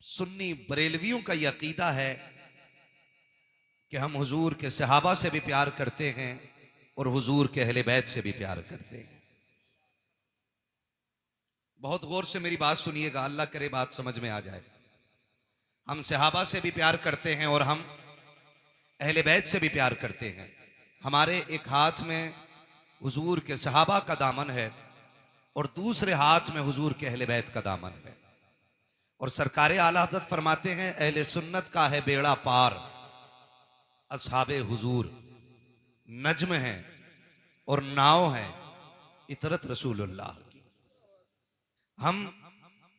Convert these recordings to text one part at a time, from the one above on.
सुन्नी बरेलवियों का यह अकीदा है कि हम हुजूर के सहाबा से भी प्यार करते हैं और हुजूर के अहले बैत से भी प्यार करते हैं। बहुत गौर से मेरी बात सुनिएगा, अल्लाह करे बात समझ में आ जाए। हम सहाबा से भी प्यार करते हैं और हम अहले बैत से भी प्यार करते हैं। हमारे एक हाथ में हुजूर के सहाबा का दामन है और दूसरे हाथ में हुजूर के अहले बैत का दामन है। और सरकारे आला हज़रत फरमाते हैं, अहले सुन्नत का है बेड़ा पार, असहाबे हुजूर नज्म है और नाव है इतरत रसूलुल्लाह की। हम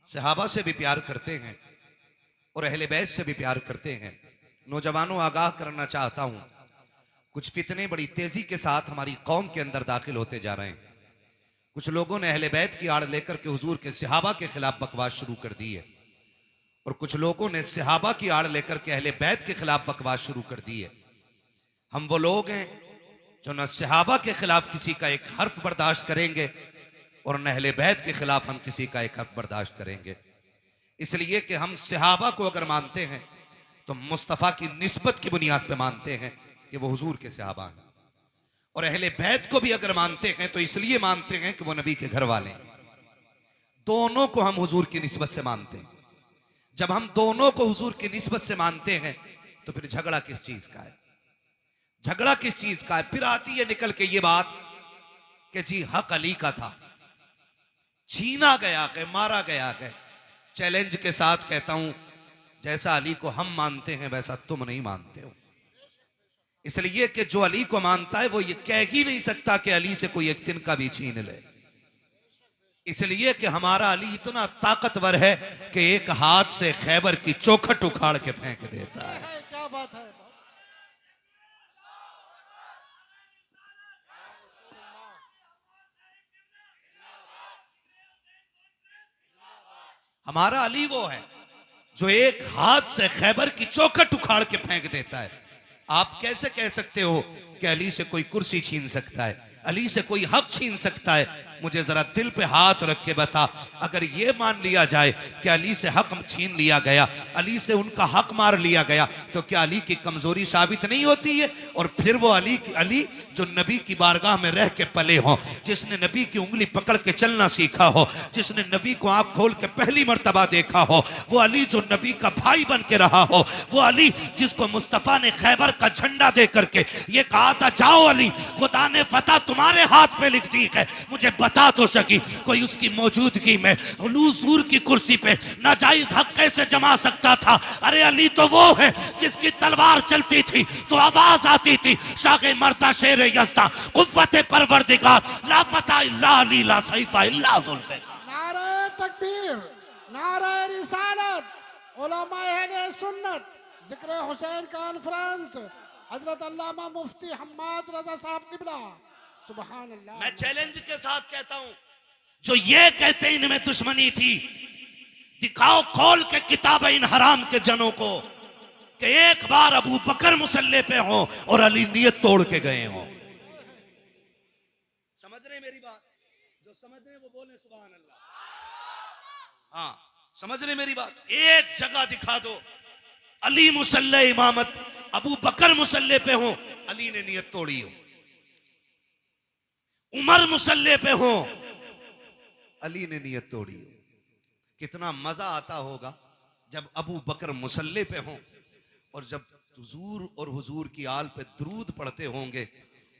सहाबा से भी प्यार करते हैं और अहले बैत से भी प्यार करते हैं। नौजवानों, आगाह करना चाहता हूं, कुछ फितने बड़ी तेजी के साथ हमारी कौम के अंदर दाखिल होते जा रहे हैं। कुछ लोगों ने अहले बैत की आड़ लेकर के हुजूर के सहाबा के खिलाफ बकवास शुरू कर दी है और कुछ लोगों ने सहाबा की आड़ लेकर के अहले बैत के खिलाफ बकवास शुरू कर दी है। हम वो लोग हैं जो न सहाबा के खिलाफ किसी का एक हर्फ बर्दाश्त करेंगे और न अहले बैत के खिलाफ हम किसी का एक हर्फ बर्दाश्त करेंगे। इसलिए कि हम सहाबा को अगर मानते हैं तो मुस्तफ़ा की निस्बत की बुनियाद पे मानते हैं कि वो हुजूर के सहाबा हैं, और अहले बैत को भी अगर मानते हैं तो इसलिए मानते हैं कि वो नबी के घर वाले हैं। दोनों को हम हुजूर की निस्बत से मानते हैं। जब हम दोनों को हुजूर की निस्बत से मानते हैं तो फिर झगड़ा किस चीज का है? झगड़ा किस चीज का है? फिर आती है निकल के ये बात कि जी हक अली का था, छीना गया है, मारा गया है। चैलेंज के साथ कहता हूं, जैसा अली को हम मानते हैं वैसा तुम नहीं मानते हो। इसलिए कि जो अली को मानता है वो ये कह ही नहीं सकता कि अली से कोई एक तिनका भी छीन ले। इसलिए कि हमारा अली इतना ताकतवर है कि एक हाथ से खैबर की चौखट उखाड़ के फेंक देता है। क्या बात है। हमारा अली वो है जो एक हाथ से खैबर की चौखट उखाड़ के फेंक देता है। आप कैसे कह सकते हो कि अली से कोई कुर्सी छीन सकता है, अली से कोई हक छीन सकता है? मुझे जरा दिल पे हाथ रख के बता, अगर ये मान लिया जाए कि अली से हक छीन लिया गया, अली से उनका हक मार लिया गया, तो क्या अली की कमजोरी साबित नहीं होती है? और फिर वो अली जो नबी की बारगाह में रह के पले हो, जिसने नबी की उंगली पकड़ के चलना सीखा हो, जिसने नबी को आंख खोल के पहली मर्तबा देखा हो, वो अली जो नबी का भाई बन के रहा हो, वो अली जिसको मुस्तफा ने खैबर का झंडा दे करके ये कहा था, जाओ अली, खुदा ने फतह तुम्हारे हाथ पे लिख दी है। मुझे बता तो सकी कोई उसकी मौजूदगी में हुजूर की कुर्सी पे नाजायज हक कैसे जमा सकता था? अरे अली तो वो है जिसकी तलवार चलती थी तो आवाज आती थी, शागे मर्दा शेर यज़्दा कुव्वत परवरदिगार ला फता इल्ला अली ला सैफा इल्ला जुल्फ़िकार। नारे तकबीर, नारे रिसालत, उलमाए अहले सुन्नत, जिक्र हुसैन कॉन्फ्रेंस, हजरत अल्लामा मुफ्ती हम्माद रजा साहब किबला, सुभान अल्लाह। मैं चैलेंज के साथ कहता हूं, जो ये कहते हैं इनमें दुश्मनी थी, दिखाओ खोल के किताब इन हराम के जनों को कि एक बार अबू बकर मुसल्ले पे हो और अली नियत तोड़ के गए हो। समझ रहे मेरी बात? जो समझ रहे वो बोले सुभान अल्लाह। हाँ, समझ रहे मेरी बात? एक जगह दिखा दो अली मुसल्ले इमामत, अबू बकर मुसल्ले पे हो, अली ने नियत तोड़ी हो। उमर मुसल्ले पे हो, अली ने नियत तोड़ी हो। कितना मजा आता होगा जब अबू बकर मुसल्ले पे हो और जब हुजूर और हुजूर की आल पे दरूद पढ़ते होंगे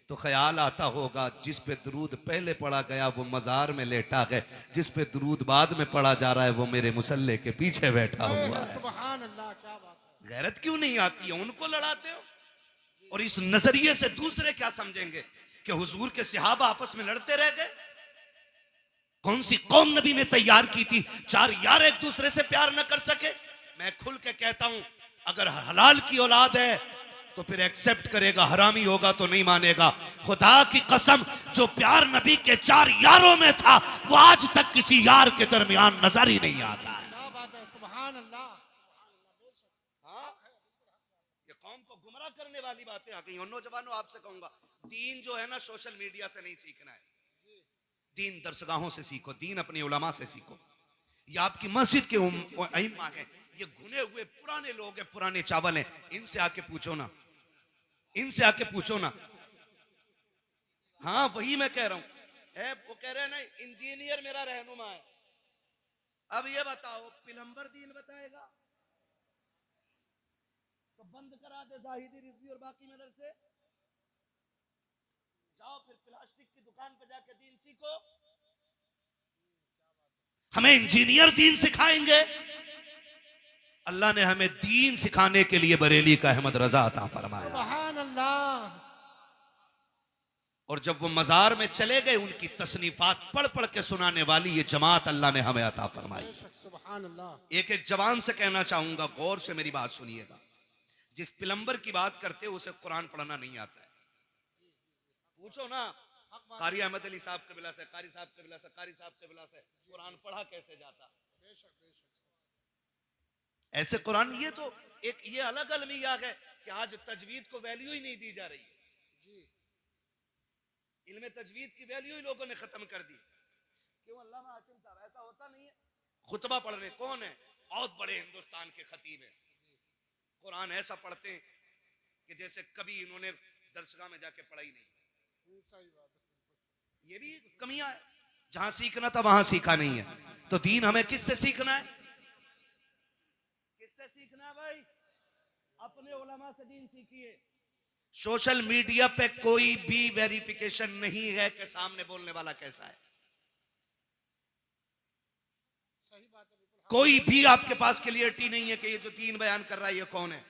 तो ख्याल आता होगा जिस पे दरूद पहले पढ़ा गया वो मजार में लेटा है, जिस पे दरूद बाद में पढ़ा जा रहा है वो मेरे मुसल्ले के पीछे बैठा हुआ है। सुभान अल्लाह, क्या बात है। गैरत क्यों नहीं आती है? उनको लड़ाते हो। और इस नजरिए से दूसरे क्या समझेंगे कि हुजूर के सहाबा आपस में लड़ते रह गए? कौन सी कौम नबी ने तैयार की थी चार यार एक दूसरे से प्यार न कर सके? मैं खुल के कहता हूं, अगर हलाल की औलाद है तो फिर एक्सेप्ट करेगा, हरामी होगा तो नहीं मानेगा। खुदा की कसम, जो प्यार नबी के चार यारों में था वो आज तक किसी यार के दरमियान नजर ही नहीं आता है। क्या बात है, सुभान अल्लाह। हाँ? ये कौम को गुमराह करने वाली बातें आ गई। और नौजवानों, आपसे कहूंगा, दीन जो है ना सोशल मीडिया से नहीं सीखना है, दीन दरसगाहों से सीखो, दीन अपने उलमा से सीखो। ये आपकी मस्जिद के इमाम हैं, ये घुने हुए पुराने लोग हैं, पुराने चावल हैं, इनसे आके पूछो ना, इनसे आके पूछो ना। हाँ वही मैं कह रहा हूं, वो कह रहे हैं ना इंजीनियर मेरा रहनुमा है। अब ये बताओ पिलंबर दीन बताएगा तो बंद करा दे जाहिदी रिजवी और बाकी मदरसे, जाओ फिर प्लास्टिक की दुकान पे जाके दीन सीखो। हमें इंजीनियर दीन सिखाएंगे? अल्लाह ने हमें दीन सिखाने के लिए बरेली का अहमद रजा अता फरमाया। सुभान अल्लाह। और जब वो मजार में चले गए, उनकी तसनीफात पढ़ पढ़ के सुनाने वाली ये जमात अल्लाह ने हमें अता फरमाई। सुभान अल्लाह। एक एक जवान से कहना चाहूंगा, गौर से मेरी बात सुनिएगा। जिस पिलंबर की बात करते हो उसे कुरान पढ़ना नहीं आता है, पूछो ना कारी अहमद अली साहब कबिला से, कारी साहब कबिला से, कारी साहब कबिला से, कुरान पढ़ा कैसे जाता? ऐसे कुरान, ये तो एक ये अलग अलमियात है कि आज तजवीद को वैल्यू ही नहीं दी जा रही। इल्म तजवीद की वैल्यू ही लोगों ने खत्म कर दी। क्यों अल्लामा हाशिम साहब? ऐसा होता नहीं है। खुतबा पढ़ रहे कौन है? बहुत बड़े हिंदुस्तान के खतीब हैं, कुरान ऐसा पढ़ते हैं कि जैसे कभी इन्होंने दरसगाह में जाके पढ़ा ही नहीं। ये भी कमियां है, जहां सीखना था वहां सीखा नहीं है। तो दीन हमें किससे सीखना है? किससे सीखना है भाई? अपने उलमा से दीन सीखिए। सोशल मीडिया पे कोई भी वेरिफिकेशन नहीं है कि सामने बोलने वाला कैसा है। कोई भी आपके पास क्लियरिटी नहीं है कि ये जो दीन बयान कर रहा है ये कौन है।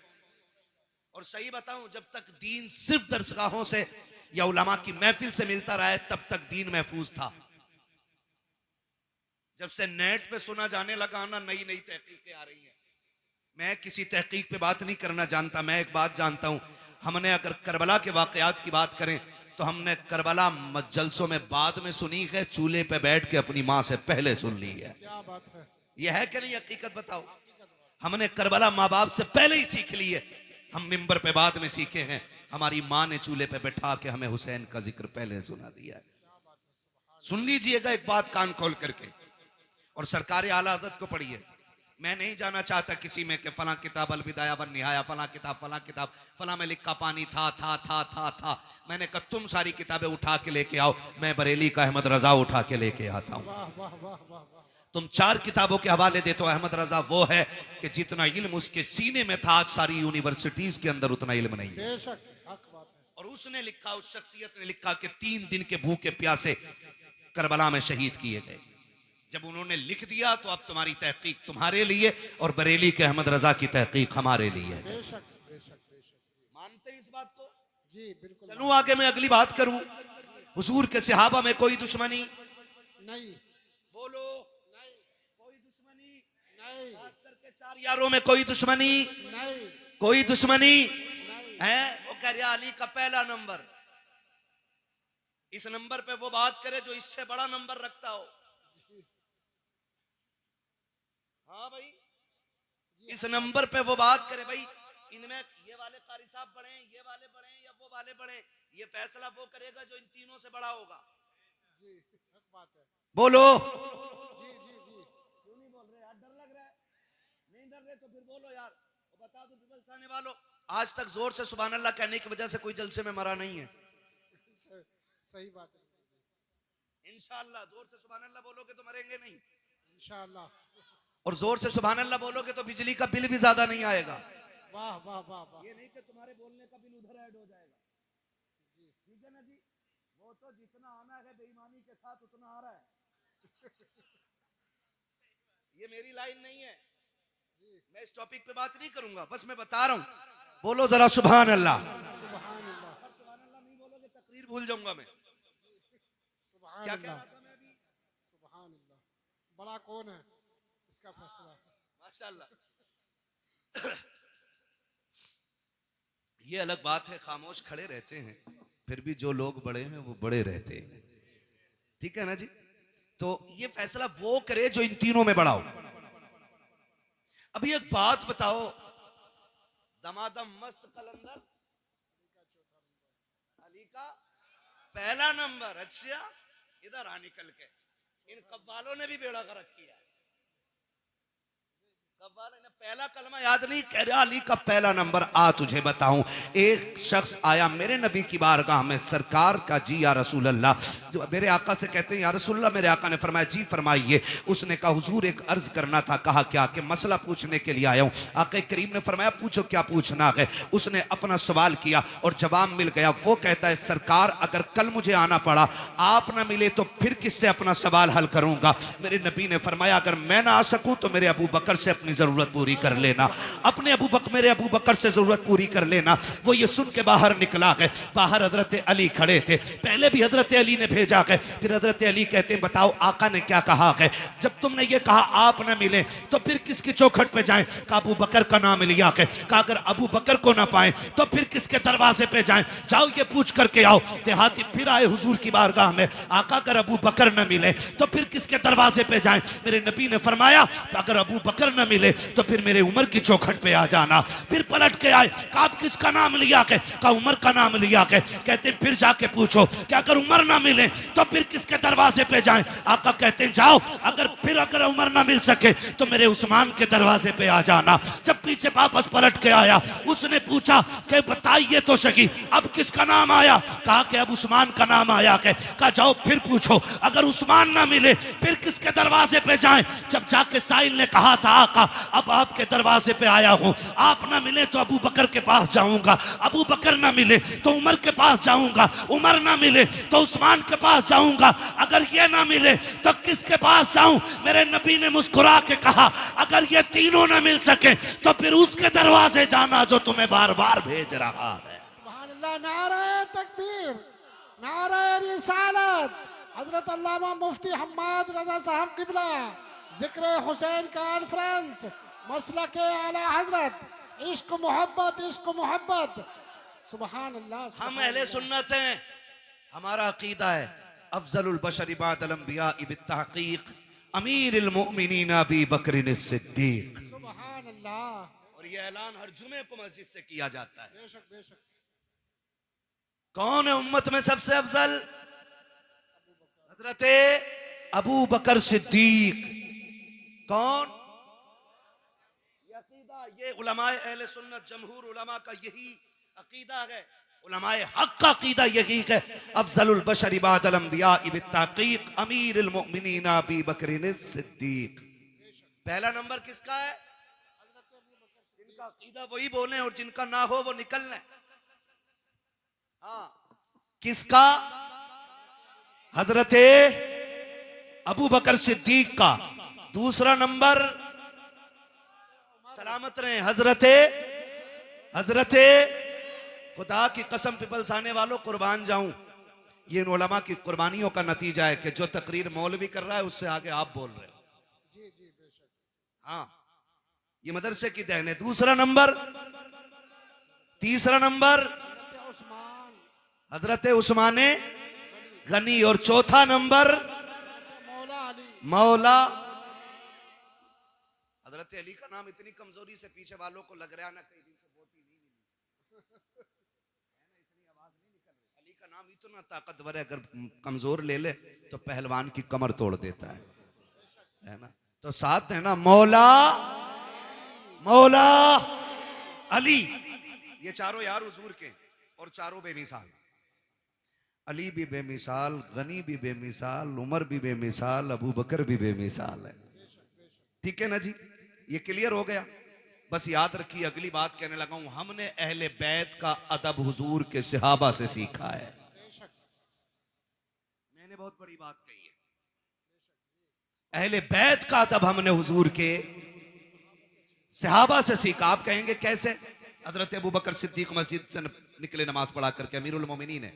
और सही बताऊं, जब तक दीन सिर्फ दरसगाहों से या उलमा की महफिल से मिलता रहा है तब तक दीन महफूज था। जब से नेट पे सुना जाने लगा ना, नई नई तहकीकें आ रही हैं। मैं किसी तहकीक पे बात नहीं करना जानता, मैं एक बात जानता हूं, हमने अगर करबला के वाकयात की बात करें तो हमने करबला जलसों में बाद में सुनी है, चूल्हे पे बैठ के अपनी माँ से पहले सुन ली है। क्या बात है? यह है कि नहीं? हकीकत बताओ। हमने करबला माँ बाप से पहले ही सीख ली है, हम मिंबर पे बाद में सीखे हैं। हमारी माँ ने चूल्हे पे बैठा के हमें हुसैन का जिक्र पहले सुना दिया है। सुन लीजिएगा एक बात कान खोल करके, और सरकारी आला हज़रत को पढ़िए। मैं नहीं जाना चाहता किसी में कि फला किताब अल बिदाया वन निहाया, फला किताब फला में लिखा पानी था। मैंने कहा तुम सारी किताबें उठा के लेके आओ, मैं बरेली का अहमद रजा उठा के लेके आता हूँ। वाह वाह वाह वाह वाह। तुम 4 किताबों के हवाले देते हो, अहमद रजा वो है कि जितना इल्म उसके सीने में था, आज सारी यूनिवर्सिटीज के अंदर उतना इल्म नहीं है। बेशक हक बात है। और उसने लिखा, उस शख्सियत ने लिखा कि 3 दिन के भूखे प्यासे करबला में शहीद किए गए। जब उन्होंने लिख दिया तो अब तुम्हारी तहकीक तुम्हारे लिए और बरेली के अहमद रजा की तहकीक हमारे लिए। बेशक बेशक बेशक। मानते हैं इस बात को? जी बिल्कुल। चलूं आगे, मैं अगली बात करूं। हुजूर के सहाबा में कोई दुश्मनी नहीं। बोलो, नहीं। कोई दुश्मनी नहीं। खास करके 4 यारों में कोई दुश्मनी नहीं। कोई दुश्मनी नहीं। है। वो कह रहा अली का पहला नंबर, इस नंबर पे वो बात करे जो इससे बड़ा नंबर रखता हो। हाँ भाई, इस नंबर पे वो बात करे भाई, इनमें ये वाले कारी साहब बड़े हैं, ये वाले बड़े हैं या वो वाले बड़े हैं, ये फैसला वो करेगा जो इन तीनों से बड़ा होगा। जी हक बात है। बोलो। जी जी जी। क्यों नहीं बोल रहे यार? डर लग रहा है? नहीं डर रहे तो फिर बोलो यार, वो बता दो जलसाने वालों, आज तक जोर से सुभान अल्लाह कहने की वजह से कोई जलसे में मरा नहीं है। सही बात है। इंशाअल्लाह जोर से सुभान अल्लाह बोलोगे तो मरेंगे नहीं, इंशाअल्लाह। और जोर से सुभान अल्लाह बोलोगे तो बिजली का बिल भी ज्यादा नहीं आएगा। वाह वाह वाह वाह। ये नहीं कि तुम्हारे बोलने का बिल उधर ऐड हो जाएगा। जी ठीक है ना जी? वो तो जितना आना है बेईमानी के साथ उतना आ रहा है। ये मेरी लाइन नहीं है, मैं इस टॉपिक पे बात नहीं करूंगा, बस मैं बता रहा हूं। बोलो जरा सुभान अल्लाह। सुभान अल्लाह। सुभान अल्लाह नहीं बोलोगे तकरीर भूल जाऊंगा मैं। सुभान क्या कह अल्लाह। रहा था मैं अभी? सुभान अल्लाह। बड़ा कौन है, इसका फैसला। माशाअल्लाह। ये अलग बात है, खामोश खड़े रहते हैं, फिर भी जो लोग बड़े हैं वो बड़े रहते हैं। ठीक है ना जी? तो ये फैसला वो करे जो इन तीनों में बड़ा हो। अभी एक बात बताओ, दमादम मस्त कलंदर अली का पहला नंबर। अच्छा इधर आ निकल के, इन कव्वालों ने भी बेड़ा गर्क किया। पहला कलमा याद नहीं, कह रहा अली का पहला नंबर आ तुझे बताऊं। एक शख्स आया मेरे नबी की बारगाह में, सरकार का जी या रसूल अल्लाह, जो मेरे आका से कहते हैं या रसूल अल्लाह। मेरे आका ने फरमाया जी फरमाइए। उसने कहा हुजूर एक अर्ज करना था। कहा क्या? कि मसला पूछने के लिए आया हूं। आका करीम ने फरमाया पूछो क्या पूछना है। उसने अपना सवाल किया और जवाब मिल गया। वो कहता है सरकार अगर कल मुझे आना पड़ा, आप ना मिले तो फिर किससे अपना सवाल हल करूंगा। मेरे नबी ने फरमाया अगर मैं ना आ सकूं तो मेरे अबू बकर से अपनी जरूरत पूरी कर लेना, अपने मेरे अबू बकर से जरूरत पूरी कर लेना। वो ये सुन के बाहर निकला गए। बाहर हजरत अली खड़े थे। पहले भी हजरत अली ने भेजा गए, फिर हजरत अली कहते हैं बताओ आका ने क्या कहा है। जब तुमने ये कहा आप ना मिले तो फिर किसकी चौखट पे जाएं। कहा अबू बकर का नाम लिया के। कहा अगर अबू बकर को ना पाए तो फिर किसके दरवाजे पे जाएं। जाओ ये पूछ करके आओ। देहाती फिर आए हुजूर की बारगाह में। आका अगर अबू बकर न मिले तो फिर किसके दरवाजे पे जाएं। मेरे नबी ने फरमाया अगर अबू बकर न मिले तो फिर मेरे उमर की चौखट पे आ जाना। फिर पलट के आए। कहा किसका नाम लिया के? कहा उमर का नाम लिया के। कहते फिर जाके पूछो कि अगर उमर ना मिले तो फिर किसके दरवाजे पे जाएं। आका कहते जाओ अगर उमर ना मिल सके तो मेरे उस्मान के दरवाजे पे आ जाना। जब पीछे वापस पलट के आया उसने पूछा कि बताइए तो सही अब किसका नाम आया। कहा कि अब उस्मान का नाम आया के। कहा जाओ फिर पूछो अगर उस्मान ना मिले फिर किसके दरवाजे पे जाएं। जब जाके साहिल ने कहा था आका अब आपके दरवाजे पे आया हूं, आप ना मिले तो अबू बकर के पास जाऊंगा, अबू बकर ना मिले तो उमर के पास जाऊंगा, उमर ना मिले तो उस्मान के पास जाऊंगा, अगर ये ना मिले तो किसके पास जाऊं। मेरे नबी ने मुस्कुरा के कहा अगर ये तीनों ना मिल सके तो फिर उसके दरवाजे जाना जो तुम्हें बार बार भेज रहा है। सुभान अल्लाह, नारे तकबीर, नारे रिसालत। हजरत अल्लामा मुफ्ती हम्माद रजा साहब किबला, जिक्र हुसैन कॉन्फ्रेंस, मसलक आला हजरत, इश्क मोहब्बत, इश्क मोहब्बत। सुभान अल्लाह। हम अहले सुन्नत हैं। हमारा अकीदा है अफजलुल बशर बअदल अंबिया बित्तहकीक अमीरुल मोमिनीन अबी बकर सिद्दीक। सुभान अल्लाह। और ये ऐलान हर जुमे को मस्जिद से किया जाता है। बेशक बेशक। कौन है उम्मत में सबसे अफजल? हजरत अबू बकर सिद्दीक। कौन? ये अकीदा, ये उलमाए अहले सुन्नत जमहूर उलमा का यही अकीदा है। उलमाए हक का अकीदा यही है अफजलुल बशर बअदल अंबिया बित्तहकीक अमीरुल मोमिनीन अबी बकर सिद्दीक। पहला नंबर किसका है? जिनका अकीदा वही बोले और जिनका ना हो वो निकल लें। हाँ, किसका? हजरत अबू बकर सिद्दीक का। दूसरा नंबर सलामत रहे हजरत खुदा की कसम पिपल्स आने वालों कुर्बान जाऊं। ये इन उलमा की कुर्बानियों का नतीजा है कि जो तकरीर मौलवी कर रहा है उससे आगे आप बोल रहे हो। जी जी बेशक। हाँ, ये मदरसे की देन है। तीसरा नंबर उस्मान, हजरत उस्मान गनी। और चौथा नंबर मौला अली। मौला। हजरत अली का नाम इतनी कमजोरी से पीछे वालों को लग रहा है ना कई दिन से बोटी नहीं मिली, इतनी आवाज नहीं निकल रही। अली का नाम इतना ताकतवर है, अगर कमजोर ले ले तो पहलवान की कमर तोड़ देता है ना। तो साथ है ना मौला अली। ये चारों यार हुजूर के और चारों बेमिसाल। अली भी बेमिसाल, गनी भी बेमिसाल, उमर भी बेमिसाल, अबू बकर भी बेमिसाल है। ठीक है ना जी, ये क्लियर हो गया। बस याद रखिए अगली बात कहने लगा हूं, हमने अहले बैत का अदब हुजूर के सहाबा से सीखा है। मैंने बहुत बड़ी बात कही है, अहले बैत का अदब हमने हुजूर के सहाबा से सीखा। आप कहेंगे कैसे? हजरत अबू बकर सिद्दीक मस्जिद से निकले नमाज पढ़ा करके, अमीरुल मोमिनीन है,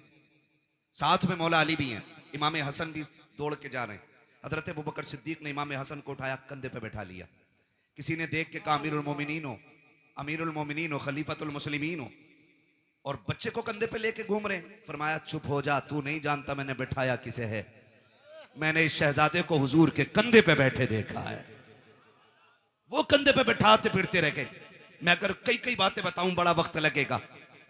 साथ में मौला अली भी हैं, इमाम हसन भी दौड़ के जा रहे हैं। हजरत अबू बकर सिद्दीक ने इमाम हसन को उठाया, कंधे पे बैठा लिया। किसी ने देख के कहा अमीरुल मोमिनीन हो, खलीफतुल मुस्लिमीन हो, और बच्चे को कंधे पे लेके घूम रहे हैं। फरमाया चुप हो जा, तू नहीं जानता मैंने बैठाया किसे है। मैंने इस शहजादे को हुजूर के कंधे पे बैठे देखा है। वो कंधे पे बैठाते फिरते रह गए। मैं अगर कई कई बातें बताऊं बड़ा वक्त लगेगा,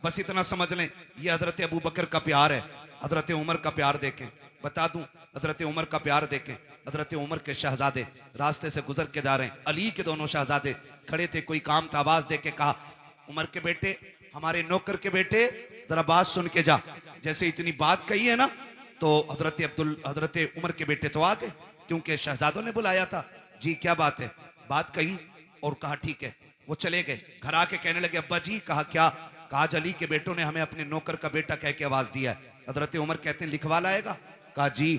बस इतना समझ लें ये हजरत अबू बकर का प्यार है। हजरत उमर का प्यार देखें, बता दूं हजरत उमर का प्यार देखें। हजरत उमर के शहजादे रास्ते से गुजर के जा रहे हैं, अली के दोनों शहजादे खड़े थे, कोई काम था, आवाज दे के कहा उमर के बेटे, हमारे नौकर के बेटे, जरा बात सुन के जा। जैसे इतनी बात कही है ना, तो हजरत उमर के बेटे तो आ गए, क्योंकि शहजादों ने बुलाया था। जी क्या बात है? बात कही और कहा ठीक है। वो चले गए, घर आके कहने लगे अब्बा जी। कहा क्या? कहा अली के बेटों ने हमें अपने नौकर का बेटा कह के आवाज दिया है। हजरत उमर कहते हैं लिखवा लाएगा? कहा जी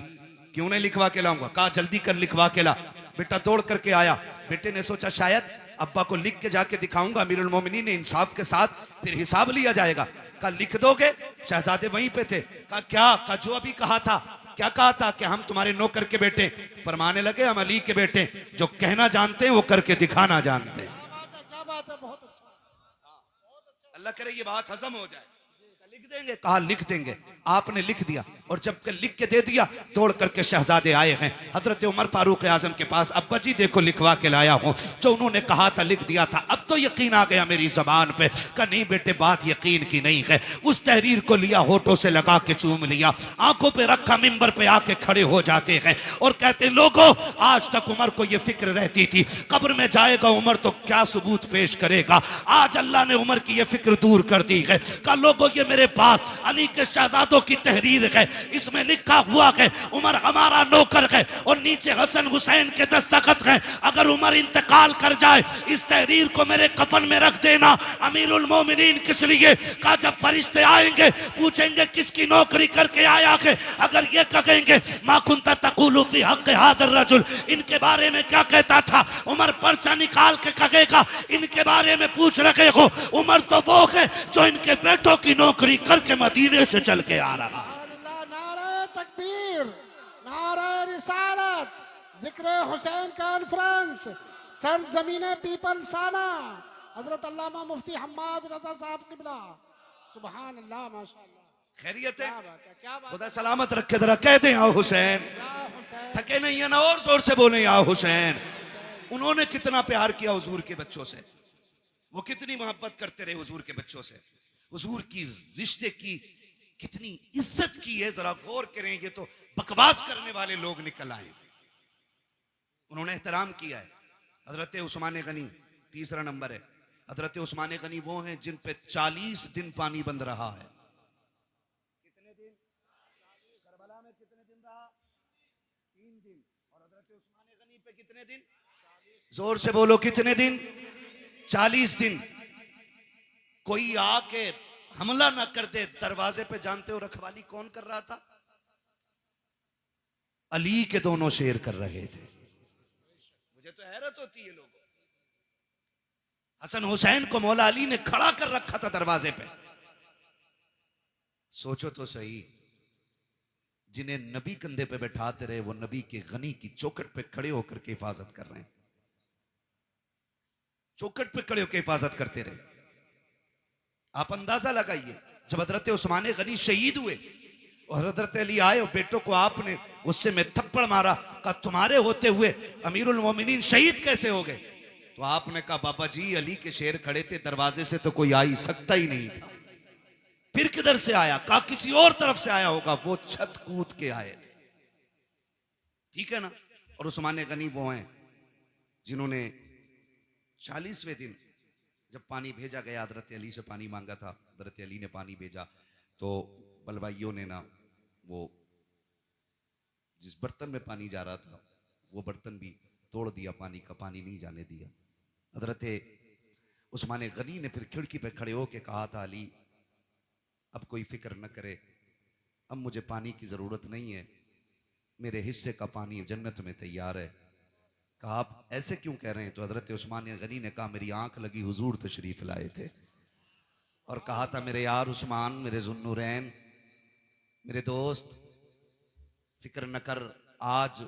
क्यों नहीं लिखवा के लाऊंगा। कहा जल्दी कर लिखवा के ला। बेटा दौड़ करके आया। बेटे ने सोचा शायद अब्बा को लिख के जाके दिखाऊंगा, अमीरुल मोमिनीन ने इंसाफ के साथ फिर हिसाब लिया जाएगा। कहा लिख दोगे? शहजादे वहीं पे थे। कहा क्या? कहा जो अभी कहा था। क्या कहा था? कि हम तुम्हारे नौकर के बेटे। फरमाने लगे हम अली के बेटे, जो कहना जानते हैं वो करके दिखाना जानते हैं। क्या बात है, बहुत अच्छा। अल्लाह करे ये बात हजम हो जाए। लिख देंगे? कहा लिख देंगे। आपने लिख दिया, और जब लिख के दे दिया, दौड़ करके शहजादे आए हैं हजरत उमर फारूक आजम के पास। अब्बा जी देखो लिखवा के लाया हूं, जो उन्होंने कहा था लिख दिया था। अब तो यकीन आ गया मेरी जबान पे। कहा नहीं बेटे बात यकीन की नहीं है। उस तहरीर को लिया, होठों से लगा के चूम लिया, आंखों पे रखा, मिंबर पे आके खड़े हो जाते हैं और कहते लोगों आज तक उमर को यह फिक्र रहती थी कब्र में जाएगा उमर तो क्या सबूत पेश करेगा, आज अल्लाह ने उमर की यह फिक्र दूर कर दी है। कहा लोगों ये मेरे पास अली के शहजादों की तहरीर है, इसमें लिखा हुआ है उमर हमारा नौकर है और नीचे हसन हुसैन के दस्तखत हैं। अगर उमर इंतकाल कर जाए इस तहरीर को मेरे कफन में रख देना। अमीरुल मोमिनीन किस लिए? कहा जब फरिश्ते आएंगे पूछेंगे किसकी नौकरी करके आया है, अगर ये कहेंगे मा कुंता तक़ूलु फी हक़्क़ि हाज़ा रजुल, इनके बारे में क्या कहता था, उमर पर्चा निकाल के कहेगा इनके बारे में पूछ रहे हो। उमर तो वो है जो इनके बेटों की नौकरी करके मदीने से चल के आ रहा। नारे तकबीर, नारे रिसालत, जिक्र हुसैन कॉन्फ्रेंस, सरजमीने पीपल साना, हजरत अल्लामा मुफ्ती हम्माद रजा साहब किबला। सुभान अल्लाह, माशाअल्लाह। खैरियत है? क्या बात है, क्या बात खुदा सलामत रखे। जरा कह दें या हुसैन। है। थके नहीं है ना, और जोर से बोले या हुसैन। उन्होंने कितना प्यार किया हुजूर के बच्चों से, वो कितनी मोहब्बत करते रहे हुजूर के बच्चों से, हुजूर की रिश्ते की कितनी इज्जत की है। जरा गौर करें, ये तो बकवास करने वाले लोग निकल आए। उन्होंने एहतराम किया है। हजरत उस्मान गनी तीसरा नंबर है। हजरत उस्मान गनी वो हैं जिन पे 40 दिन पानी बंद रहा है। कितने दिन? करबला में कितने दिन रहा? 3 दिन। और हजरत उस्मान गनी पे कितने दिन? जोर से बोलो कितने दिन? 40 दिन। कोई आके हमला ना कर दे दरवाजे पे। जानते हो रखवाली कौन कर रहा था? अली के दोनों शेर कर रहे थे। मुझे तो हैरत होती है लोगों। हसन हुसैन को मौला अली ने खड़ा कर रखा था दरवाजे पे। सोचो तो सही, जिन्हें नबी कंधे पे बैठाते रहे वो नबी के गनी की चौखट पे खड़े होकर के हिफाजत कर रहे हैं, चौखट पे खड़े होकर हिफाजत करते रहे। आप अंदाजा लगाइए, जब हजरत उस्मान गनी शहीद हुए और हजरत अली आए और बेटों को आपने गुस्से में थप्पड़ मारा, कहा तुम्हारे होते हुए अमीरुल मोमिनीन शहीद कैसे हो गए? तो आपने कहा बाबा जी अली के शेर खड़े थे, दरवाजे से तो कोई आ ही सकता ही नहीं था। फिर किधर से आया? कहा किसी और तरफ से आया होगा, वो छत कूद के आए थे। ठीक है ना? और उस्मान गनी वो हैं जिन्होंने 40वें दिन जब पानी भेजा गया, हजरत अली से पानी मांगा था, हजरत अली ने पानी भेजा, तो बलवाइयों ने ना वो जिस बर्तन में पानी जा रहा था वो बर्तन भी तोड़ दिया, पानी का पानी नहीं जाने दिया। हजरत उस्मान गनी ने फिर खिड़की पे खड़े होके कहा था अली अब कोई फिक्र न करे, अब मुझे पानी की जरूरत नहीं है, मेरे हिस्से का पानी जन्नत में तैयार है। कहा आप ऐसे क्यों कह रहे हैं? तो हजरत उस्मान गनी ने कहा मेरी आंख लगी, हुजूर तशरीफ लाए थे और कहा था मेरे यार उस्मान, मेरे जुन्नुरैन, मेरे दोस्त, फिक्र न कर, आज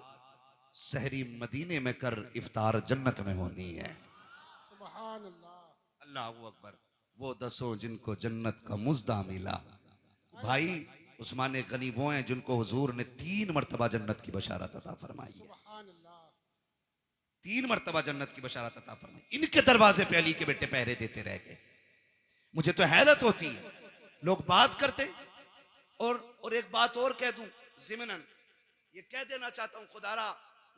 सहरी मदीने में कर, इफ्तार जन्नत में होनी है। सुभान अल्लाह, अल्लाहू अकबर। वो 10 जिनको जन्नत का मुज्दा मिला। भाई उस्मान गनी वो हैं जिनको हुजूर ने 3 मरतबा जन्नत की बशारत अता फरमाई है। सुभान अल्लाह। 3 मरतबा जन्नत की बशारत अता फरमाई। इनके दरवाजे पे अली के बेटे पहरे देते रह गए। मुझे तो हैरत होती है, लोग बात करते और एक बात और कह दूं जिमनन, ये कह देना चाहता हूं खुदारा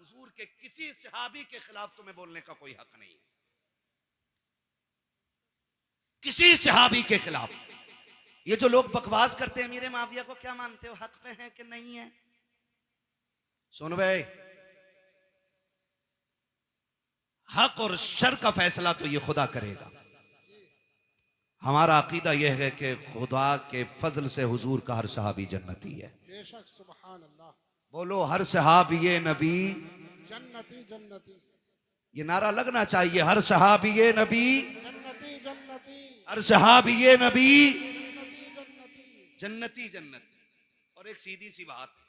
हुजूर के किसी सहाबी के खिलाफ तुम्हें बोलने का कोई हक नहीं है, किसी सहाबी के खिलाफ। ये जो लोग बकवास करते हैं अमीर माविया को क्या मानते हो, हक पे है कि नहीं है? सुन भाई, हक और शर का फैसला तो ये खुदा करेगा। हमारा अकीदा यह है कि खुदा के फजल से हुजूर का हर सहाबी जन्नती है। बेशक, सुभान अल्लाह। बोलो हर सहाबी नबी जन्नती जन्नती, ये नारा लगना चाहिए, हर सहाबी नबी, जन्नती जन्नती, हर सहाबी नबी, जन्नती जन्नती। जन्नती जन्नती। और एक सीधी सी बात है,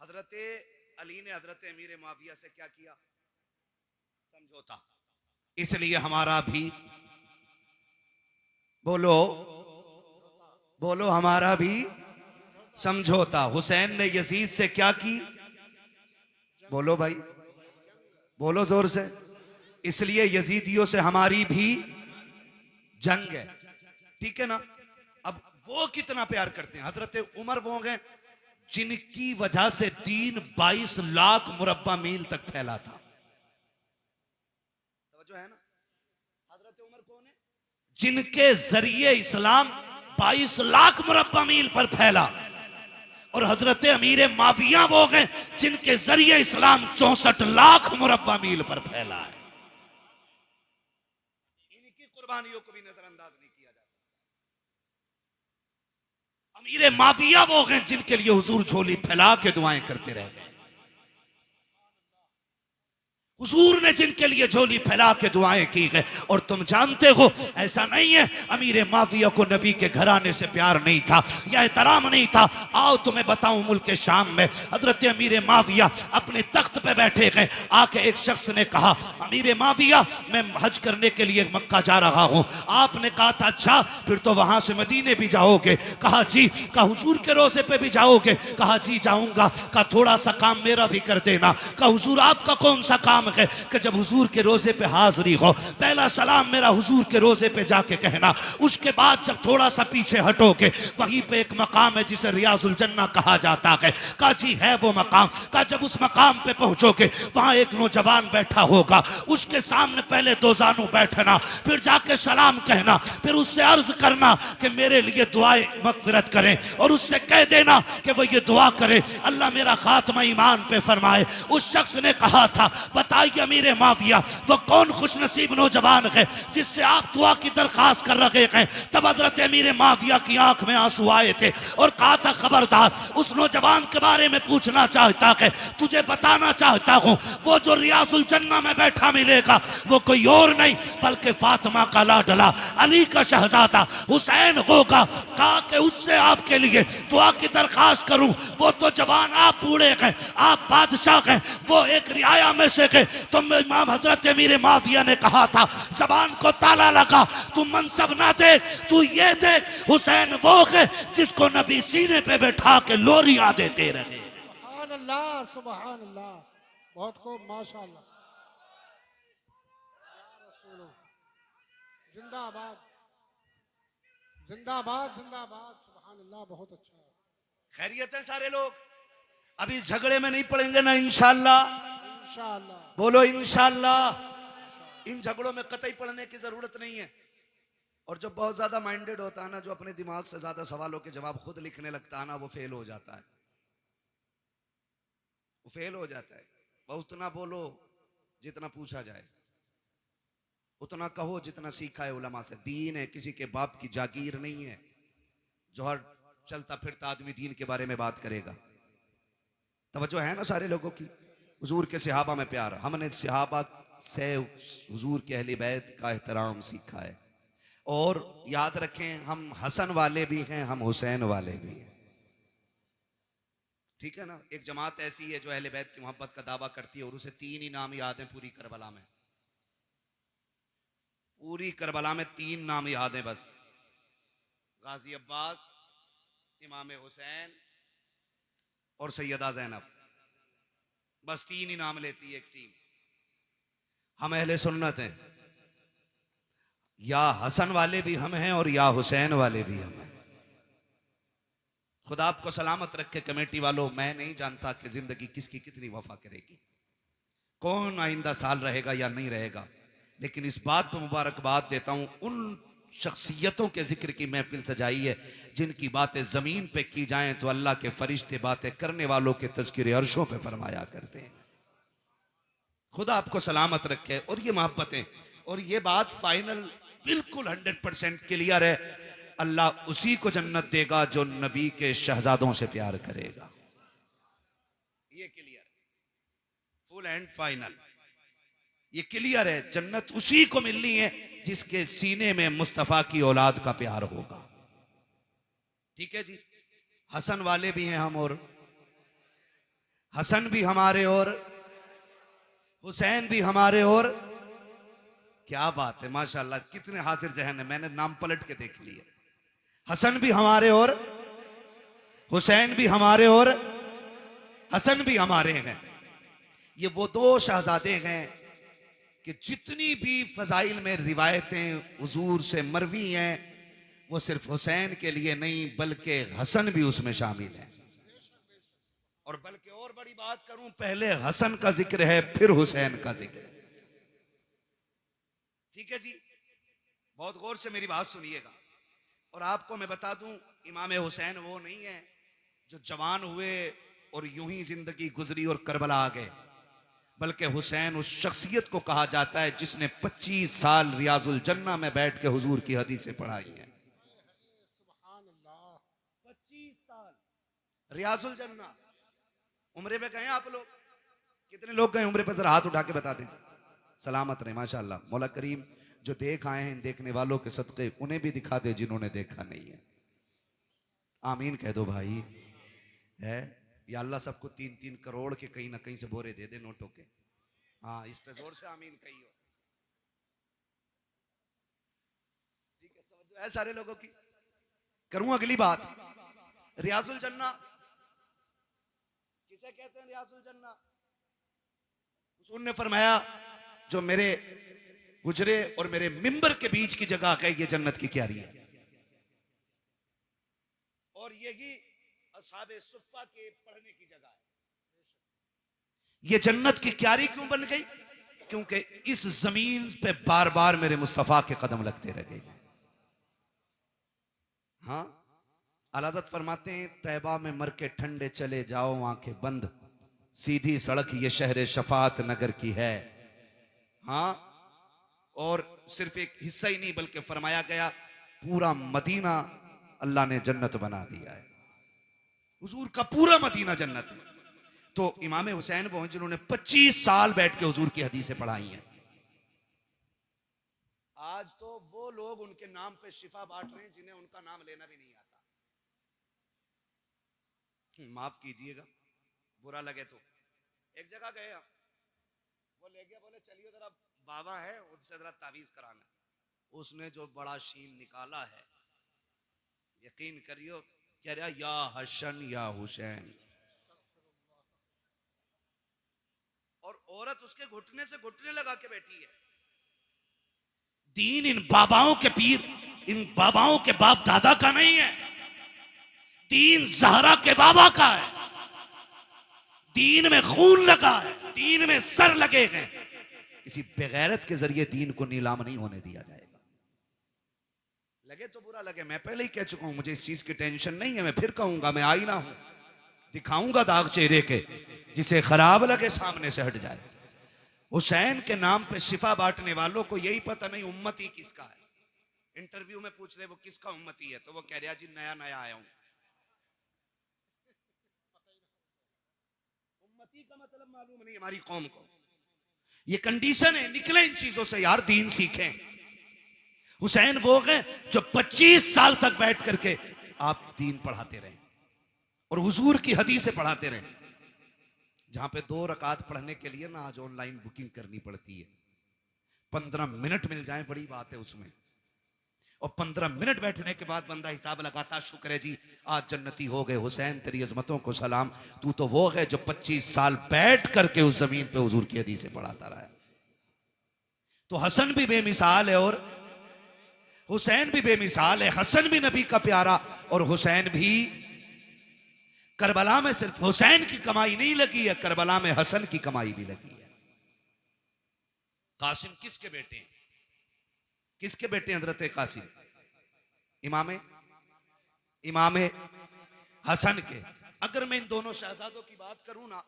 हजरत अली ने हजरत अमीर माविया से क्या किया? समझौता। इसलिए हमारा भी, बोलो बोलो, हमारा भी समझौता। हुसैन ने यजीद से क्या की? बोलो भाई, बोलो जोर से। इसलिए यजीदियों से हमारी भी जंग है, ठीक है ना? अब वो कितना प्यार करते हैं। हजरत उमर वो हैं जिनकी वजह से दीन 22 लाख मुरब्बा मील तक फैला था। जो है ना, हजरत उमर कौन है? जिनके जरिए इस्लाम 22 लाख मुरब्बा मील पर फैला। और हजरत अमीर माविया वो हैं जिनके जरिए इस्लाम 64 लाख मुरब्बा मील पर फैला है। इनकी कुर्बानियों को भी नजरअंदाज नहीं किया जा सकता। अमीर माविया वो हैं जिनके लिए हुजूर झोली फैला के दुआएं करते रह गए। हुजूर ने जिनके लिए झोली फैला के दुआएं की है। और तुम जानते हो, ऐसा नहीं है अमीर माविया को नबी के घराने से प्यार नहीं था या एहतराम नहीं था। आओ तुम्हें बताऊं, मुल्क शाम में हजरत अमीर माविया अपने तख्त पे बैठे हैं। आके एक शख्स ने कहा, अमीर माविया मैं हज करने के लिए मक्का जा रहा हूं। आपने कहा था अच्छा, फिर तो वहां से मदीने भी जाओगे? कहा जी। कहा हुजूर के रोजे पे भी जाओगे? कहा जी जाऊंगा। कहा थोड़ा सा काम मेरा भी कर देना। कहा हुजूर आपका कौन सा काम है? कि जब हुजूर के रोजे पे हाजिरी हो, पहला सलाम मेरा हुजूर के रोजे पे जाके कहना। उसके बाद जब थोड़ा सा पीछे हटोगे, वहीं पे एक मकाम है जिसे रियाजुल जन्ना कहा जाता है। कहा जी है वो मकाम। कहा जब उस मकाम पे पहुंचोगे, वहां एक नौजवान बैठा होगा, उसके सामने पहले दो जानू बैठना, फिर जाके सलाम कहना, फिर उससे अर्ज करना कि मेरे लिए दुआए मगफिरत करें, और उससे कह देना कि वो ये दुआ करे अल्लाह मेरा खात्मा ईमान पे फरमाए। उस शख्स ने कहा था, बताइए अमीर माविया वो कौन खुश नसीब नौजवान है जिससे आप दुआ की दरखास्त कर रहे हैं? तब हजरत अमीर माविया की आंख में आंसू आए थे और कहा था, खबरदार, उस नौजवान के बारे में पूछना चाहता है, तुझे बताना चाहता हूं, वो जो रियाजुल जन्ना में बैठा मिलेगा वो कोई और नहीं बल्कि फातिमा का लाडला, अली का शहजादा हुसैन होगा। कहा कि उससे आपके लिए दुआ की दरखास्त करूं? वो तो जवान, आप बूढ़े हैं, आप बादशाह हैं, वो एक रियाया में से है। तो इमाम हजरत अमीर माविया ने कहा था, जबान को ताला लगा, तू मनसब ना देख, तू ये देख हुसैन वो है जिसको नबी सीने पे बैठा के लोरियां देते रहे। सुभान अल्लाह, सुभान अल्लाह, बहुत खूब, माशाअल्लाह। या रसूल, जिंदाबाद जिंदाबाद जिंदाबाद, सुभान अल्लाह, बहुत अच्छा है। खैरियत है सारे लोग? अभी इस झगड़े में नहीं पड़ेंगे ना इंशाअल्लाह? इंशाअल्लाह, बोलो इंशाअल्लाह। इन झगड़ों में कतई पड़ने की जरूरत नहीं है। और जो बहुत ज्यादा माइंडेड होता है ना, जो अपने दिमाग से ज्यादा सवालों के जवाब खुद लिखने लगता है ना, वो फेल हो जाता है, वो फेल हो जाता है। बहुत उतना बोलो जितना पूछा जाए, उतना कहो जितना सीखा है उलमा से। दीन है, किसी के बाप की जागीर नहीं है जो हर चलता फिरता आदमी दीन के बारे में बात करेगा। तवज्जो है ना सारे लोगों की? हुजूर के सहाबा में प्यार, हमने सहाबा से हुजूर के अहले बैत का एहतराम सीखा है। और याद रखें, हम हसन वाले भी हैं, हम हुसैन वाले भी हैं, ठीक है ना? एक जमात ऐसी है जो अहले बैत की मोहब्बत का दावा करती है और उसे 3 ही नाम याद हैं पूरी करबला में। पूरी करबला में 3 नाम याद हैं बस, गाजी अब्बास, इमाम हुसैन और सैयदा ज़ैनब। बस 3 ही नाम लेती है एक टीम। हम अहले सुन्नत हैं, या हसन वाले भी हम हैं और या हुसैन वाले भी हम हैं। खुदा आपको सलामत रखे कमेटी वालों। मैं नहीं जानता कि जिंदगी किसकी कितनी वफा करेगी, कौन आइंदा साल रहेगा या नहीं रहेगा, लेकिन इस बात पर मुबारकबाद देता हूं उन शख्सियतों के जिक्र की महफिल सजाई है जिनकी बातें जमीन पे की जाएं तो अल्लाह के फरिश्ते बातें करने वालों के तज़किरे अर्शों पे फरमाया करते हैं। खुदा आपको सलामत रखे। और ये मोहब्बतें और ये बात फाइनल बिल्कुल 100% क्लियर है, अल्लाह उसी को जन्नत देगा जो नबी के शहजादों से प्यार करेगा। ये क्लियर, फुल एंड फाइनल, ये क्लियर है। जन्नत उसी को मिलनी है जिसके सीने में मुस्तफा की औलाद का प्यार होगा। ठीक है जी। हसन वाले भी हैं हम, और हसन भी हमारे और हुसैन भी हमारे, और क्या बात है माशाल्लाह, कितने हाजिर जहन है, मैंने नाम पलट के देख लिए। हसन भी हमारे और हुसैन भी हमारे और हसन भी हमारे हैं। ये वो दो शहजादे हैं कि जितनी भी फजाइल में रिवायतें हुजूर से मरवी हैं वो सिर्फ हुसैन के लिए नहीं बल्कि हसन भी उसमें शामिल है। और बल्कि और बड़ी बात करूं, पहले हसन का जिक्र है फिर हुसैन का जिक्र है। ठीक है जी, बहुत गौर से मेरी बात सुनिएगा। और आपको मैं बता दूं, इमाम हुसैन वो नहीं है जो जवान हुए और यूं ही जिंदगी गुजरी और करबला आ गए, बल्कि हुसैन उस शख्सियत को कहा जाता है जिसने 25 साल रियाजुल जन्ना में बैठ के हुजूर की हदीसें पढ़ाई हैं। 25 साल रियाजुल जन्ना। उम्रे पे गए आप लोग? कितने लोग गए उम्रे पे? जरा हाथ उठा के बता दें। सलामत रहे माशाल्लाह। मौला करीम जो देख आए हैं इन देखने वालों के सदक़े उन्हें भी दिखा दे जिन्होंने देखा नहीं है। आमीन कह दो भाई। है या अल्लाह सबको 3-3 करोड़ के कहीं ना कहीं से बोरे दे दे नोटों के। हाँ, इस पे जोर से आमीन कहियो। ठीक है, तवज्जो है सारे लोगों की। करूं अगली बात। रियाजुल जन्ना किसे कहते हैं? रियाजुल जन्ना हुजूर ने फरमाया जो मेरे गुजरे और मेरे मिंबर के बीच की जगह है ये जन्नत की क्यारी है। और यही असहाबे सुफ़्फ़ा के पढ़ने की जगह है। ये जन्नत की क्यारी क्यों बन गई? क्योंकि इस जमीन पे बार बार मेरे मुस्तफा के कदम लगते रहे। हाँ, अलादत फरमाते हैं तैबा में मर के ठंडे चले जाओ आंखें बंद, सीधी सड़क ये शहर शफात नगर की है। हाँ, और सिर्फ एक हिस्सा ही नहीं बल्कि फरमाया गया पूरा मदीना अल्लाह ने जन्नत बना दिया है। हुजूर का पूरा मदीना जन्नत है। तो इमाम हुसैन वो हैं जिन्होंने 25 साल बैठ के हुजूर की हदीसें पढ़ाई हैं। आज तो वो लोग उनके नाम पे शिफा बांट रहे हैं जिन्हें उनका नाम लेना भी नहीं आता। माफ कीजिएगा, बुरा लगे तो। एक जगह गए हम, वो ले गया, बोले चलिए जरा बाबा है उनसे जरा तावीज कराना। उसने जो बड़ा शीन निकाला है, यकीन करियो, कह रहा या हसन या हुसैन। और औरत उसके घुटने से घुटने लगा के बैठी है। दीन इन बाबाओं के पीर, इन बाबाओं के बाप दादा का नहीं है। दीन ज़हरा के बाबा का है। दीन में खून लगा है, दीन में सर लगे हैं। किसी बेगैरत के जरिए दीन को नीलाम नहीं होने दिया जाएगा। लगे तो बुरा लगे, मैं पहले ही कह चुका हूं, मुझे इस चीज की टेंशन नहीं है। मैं फिर कहूंगा, मैं आईना हूं, दिखाऊंगा दाग चेहरे के, जिसे खराब लगे सामने से हट जाए। हुसैन के नाम पे शिफा बांटने वालों को यही पता नहीं उम्मती किसका है। इंटरव्यू में पूछ रहे वो किसका उम्मती है, तो वो कह रहा जी नया नया आया हूं। उम्मती का मतलब मालूम नहीं हमारी कौम को। ये कंडीशन है, निकले इन चीजों से यार, दीन सीखें। हुसैन वो हैं जो 25 साल तक बैठ करके आप दीन पढ़ाते रहे और हुजूर की हदीसें पढ़ाते रहे। जहां पे 2 रकात पढ़ने के लिए ना आज ऑनलाइन बुकिंग करनी पड़ती है। 15 मिनट मिल जाए बड़ी बात है उसमें, और 15 मिनट बैठने के बाद बंदा हिसाब लगाता, शुक्र है जी आज जन्नती हो गए। हुसैन तेरी अजमतों को सलाम, तू तो वो है जो 25 साल बैठ करके उस जमीन पे हुजूर की हदीसें पढ़ाता रहा है। तो हसन भी बेमिसाल है और हुसैन भी बेमिसाल है। हसन भी नबी का प्यारा और हुसैन भी करबला में सिर्फ हुसैन की कमाई नहीं लगी है, करबला में हसन की कमाई भी लगी है। कासिम किसके बेटे हैं? किसके बेटे हैं हजरत कासिम? इमाम हसन के। अगर मैं इन दोनों शहजादों की बात करूं ना,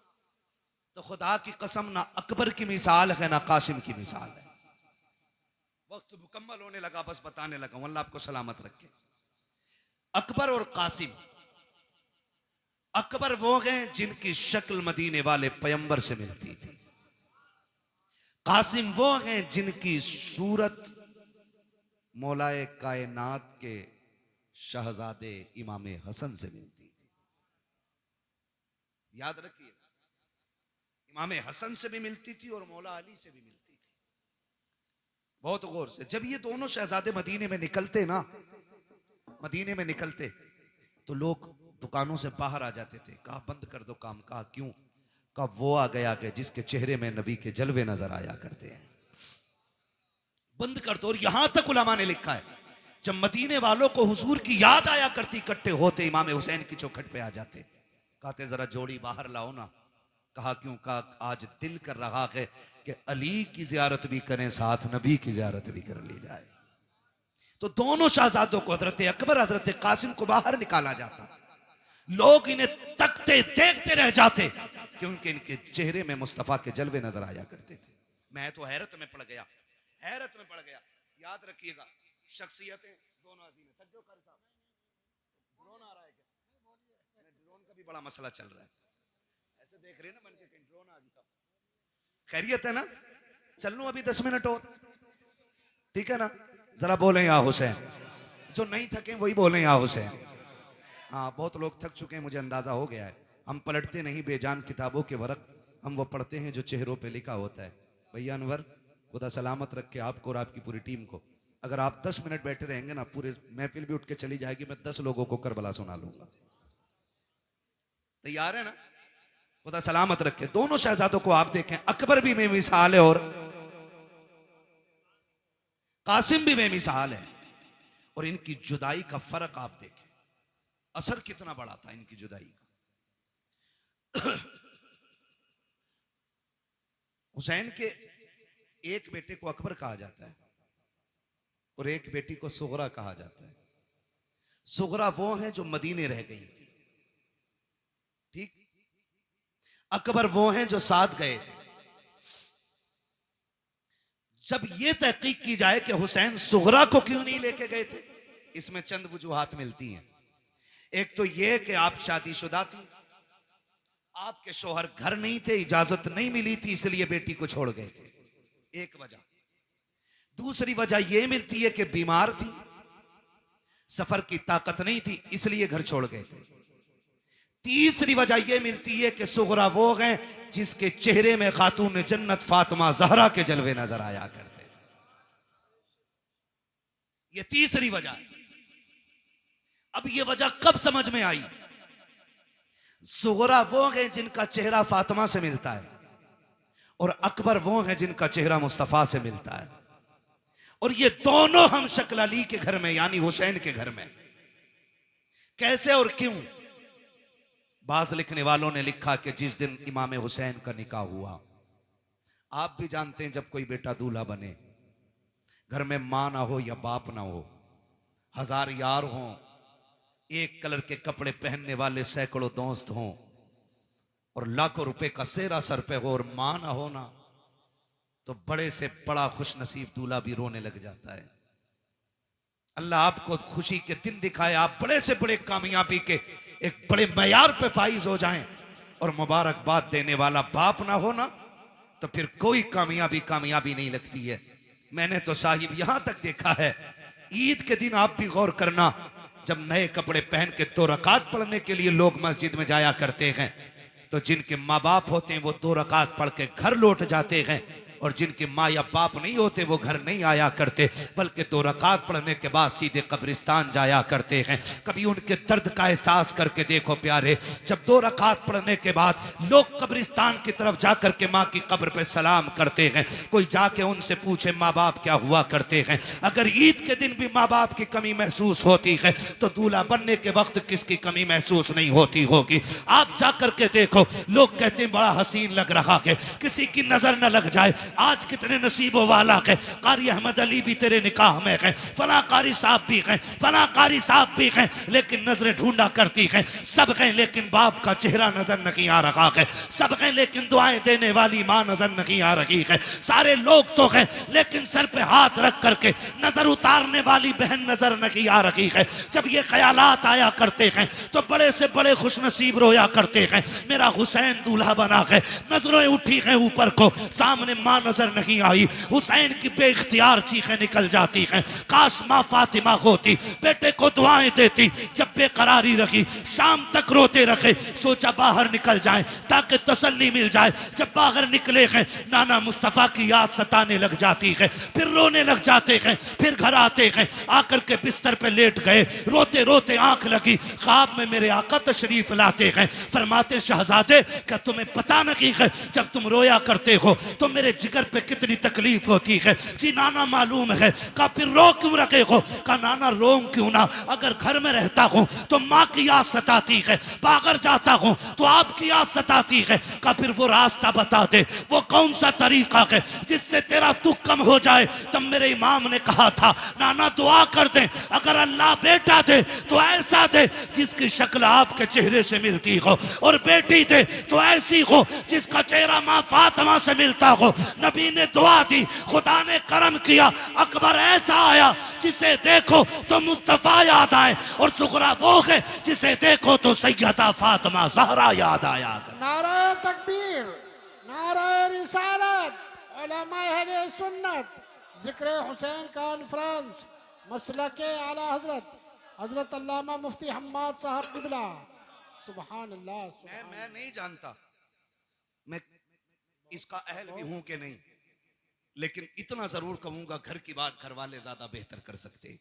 तो खुदा की कसम ना अकबर की मिसाल है ना कासिम की मिसाल है। वक्त मुकम्मल होने लगा, बस बताने लगा हूं, अल्लाह आपको सलामत रखे। अकबर और कासिम, अकबर वो गए जिनकी शक्ल मदीने वाले पैगंबर से मिलती थी, कासिम वो हैं जिनकी सूरत मौलाए कायनात के शहजादे इमाम हसन से मिलती थी। याद रखिए, इमाम हसन से भी मिलती थी और मौला अली से भी मिलती थी। बहुत गौर से, जब ये दोनों शहजादे मदीने में निकलते ना, मदीने में निकलते तो लोग दुकानों से बाहर आ जाते थे। कहा बंद कर दो काम। कहा क्यों? कहा वो आ गया कि जिसके चेहरे में नबी के जलवे नजर आया करते हैं, बंद कर दो। और यहां तक उलमा ने लिखा है, जब मदीने वालों को हुजूर की याद आया करती, इकट्ठे होते इमाम हुसैन की चौखट पे आ जाते, कहते जरा जोड़ी बाहर लाओ ना। कहा क्यों? कहा आज दिल कर रहा है कि अली की जियारत भी करें, साथ नबी की जियारत भी कर ली जाए। तो दोनों शहजादों को, हजरत अकबर हजरत कासिम को बाहर निकाला जाता। लोग इन्हें तकते देखते रह जाते क्योंकि इनके चेहरे में मुस्तफा के जलवे नजर आया करते थे। मैं तो हैरत में पड़ गया, हैरत में पड़ गया। याद रखिएगा, शख्सियतें दोनों अजीम है। तक जो कर साहब, ड्रोन आ रहा है क्या? ड्रोन का भी बड़ा मसला चल रहा है। ऐसे देख रहे हैं ना मन के, कहीं ड्रोन आ गया। खैरियत है ना? चल लूं अभी 10 मिनट और, ठीक है ना? जरा बोले या हुसैन। जो नहीं थके वही बोले या हुसैन। हाँ, बहुत लोग थक चुके हैं, मुझे अंदाजा हो गया है। हम पलटते नहीं बेजान किताबों के वरक, हम वो पढ़ते हैं जो चेहरों पे लिखा होता है। भैया अनवर, खुदा सलामत रखे आपको और आपकी पूरी टीम को। अगर आप 10 मिनट बैठे रहेंगे ना, पूरे महफिल भी उठ के चली जाएगी। मैं 10 लोगों को करबला सुना लूंगा। तैयार है ना? खुदा सलामत रखे। दोनों शहजादों को आप देखें, अकबर भी बेमिसाल है और कासिम भी बेमिसाल है। और इनकी जुदाई का फर्क आप देखें, असर कितना बड़ा था इनकी जुदाई का। हुसैन के एक बेटे को अकबर कहा जाता है और एक बेटी को सुगरा कहा जाता है। सुगरा वो है जो मदीने रह गई थी, ठीक? अकबर वो हैं जो साथ गए थे। जब यह तहकीक की जाए कि हुसैन सुगरा को क्यों नहीं लेके गए थे, इसमें चंद वजूहात मिलती हैं। एक तो यह कि आप शादीशुदा थी, आपके शौहर घर नहीं थे, इजाजत नहीं मिली थी, इसलिए बेटी को छोड़ गए थे, एक वजह। दूसरी वजह यह मिलती है कि बीमार थी, सफर की ताकत नहीं थी, इसलिए घर छोड़ गए थे। तीसरी वजह यह मिलती है कि सुगरा वो गए जिसके चेहरे में खातून जन्नत फातिमा ज़हरा के जलवे नजर आया करते। यह तीसरी वजह है। अब यह वजह कब समझ में आई? सुगरा वो हैं जिनका चेहरा फातिमा से मिलता है और अकबर वो हैं जिनका चेहरा मुस्तफा से मिलता है। और ये दोनों हम शक्ल अली के घर में, यानी हुसैन के घर में। कैसे और क्यों? बाज लिखने वालों ने लिखा कि जिस दिन इमाम हुसैन का निकाह हुआ, आप भी जानते हैं जब कोई बेटा दूल्हा बने, घर में मां ना हो या बाप ना हो, 1000 यार हों, एक कलर के कपड़े पहनने वाले सैकड़ों दोस्त हों और लाखों रुपए का सेहरा सर पे हो और मां ना हो ना, तो बड़े से बड़ा खुश नसीब दूल्हा भी रोने लग जाता है। अल्लाह आपको खुशी के दिन दिखाए, आप बड़े से बड़े कामयाबी के एक बड़े मयार पे फाइज हो जाएं और मुबारकबाद देने वाला बाप ना हो ना, तो फिर कोई कामयाबी नहीं लगती है। मैंने तो साहिब यहां तक देखा है, ईद के दिन आप भी गौर करना, जब नए कपड़े पहन के 2 रकात पढ़ने के लिए लोग मस्जिद में जाया करते हैं, तो जिनके माँ बाप होते हैं वो 2 रकात पढ़ के घर लौट जाते हैं, और जिनके माँ या बाप नहीं होते वो घर नहीं आया करते, बल्कि 2 रकात पढ़ने के बाद सीधे कब्रिस्तान जाया करते हैं। कभी उनके दर्द का एहसास करके देखो प्यारे, जब 2 रकात पढ़ने के बाद लोग कब्रिस्तान की तरफ जाकर के माँ की कब्र पे सलाम करते हैं, कोई जाके उनसे पूछे माँ बाप क्या हुआ करते हैं। अगर ईद के दिन भी माँ बाप की कमी महसूस होती है तो दूल्हा बनने के वक्त किसकी कमी महसूस नहीं होती होगी। आप जाकर के देखो, लोग कहते हैं बड़ा हसीन लग रहा है, किसी की नजर न लग जाए। आज कितने नसीबों वाला है, कारी अहमद अली भी तेरे निकाह में है, फला कारी साहब भी हैं, फला कारी साहब भी हैं, लेकिन नजरें ढूंढा करती हैं। सब हैं लेकिन बाप का चेहरा नजर नहीं आ रहा है। सब हैं लेकिन दुआएं देने वाली माँ नजर नहीं आ रही है। सारे लोग तो हैं लेकिन सर पे हाथ रख करके नजर उतारने वाली बहन नजर नहीं आ रही है। जब ये ख्यालात आया करते हैं तो बड़े से बड़े खुश नसीब रोया करते हैं, मेरा हुसैन दूल्हा बना है। नजरें उठी हैं ऊपर को, सामने माँ नजर नहीं आई। हुसैन की बेइख्तियार चीखें निकल जाती हैं, काश माँ फातिमा होती, बेटे को दुआएं देती। जब बेकरारी रखी, शाम तक रोते रखे, सोचा बाहर निकल जाए ताकि तसल्ली मिल जाए। जब बाहर निकले हैं, नाना मुस्तफा की याद सताने लग जाती है, फिर रोने लग जाते हैं। फिर घर आते हैं, आकर के बिस्तर पे लेट गए, रोते रोते आंख लगी। ख्वाब में मेरे आका तशरीफ लाते हैं, फरमाते शहजादे क्या तुम्हें पता नहीं है जब तुम रोया करते हो तो मेरे जिगर पे कितनी तकलीफ होती है। जी नाना मालूम है। का फिर रो क्यों रखे हो? का नाना रोऊं क्यों ना, अगर घर में रहता हूं तो माँ की याद सताती है, बाहर जाता हूं तो आपकी याद सताती है। का फिर वो रास्ता बता दे, वो कौन सा तरीका है जिससे तेरा दुख कम हो जाए। तब मेरे इमाम ने कहा था नाना दुआ कर दे, अगर अल्लाह बेटा दे तो ऐसा दे जिसकी शक्ल आपके चेहरे से मिलती हो, और बेटी दे तो ऐसी हो जिसका चेहरा माँ फातिमा से मिलता हो। नबी ने दुआ दी, खुदा ने करम किया, अकबर ऐसा आया जिसे देखो तो मुस्तफा याद आए, और सुगरा वो है जिसे देखो तो सैयदा फातिमा ज़हरा याद आया। नारे तकबीर, नारे रिसालत, उलमाए अहले सुन्नत, जिक्र हुसैन कॉन्फ्रेंस, मसलके आला हजरत हजरत अल्लामा मुफ्ती हम्माद साहब किबला। सुभान अल्लाह। मैं नहीं जानता मैं इसका अहल भी हूं कि नहीं, लेकिन इतना जरूर कहूंगा, घर की बात घर वाले ज्यादा बेहतर कर सकते।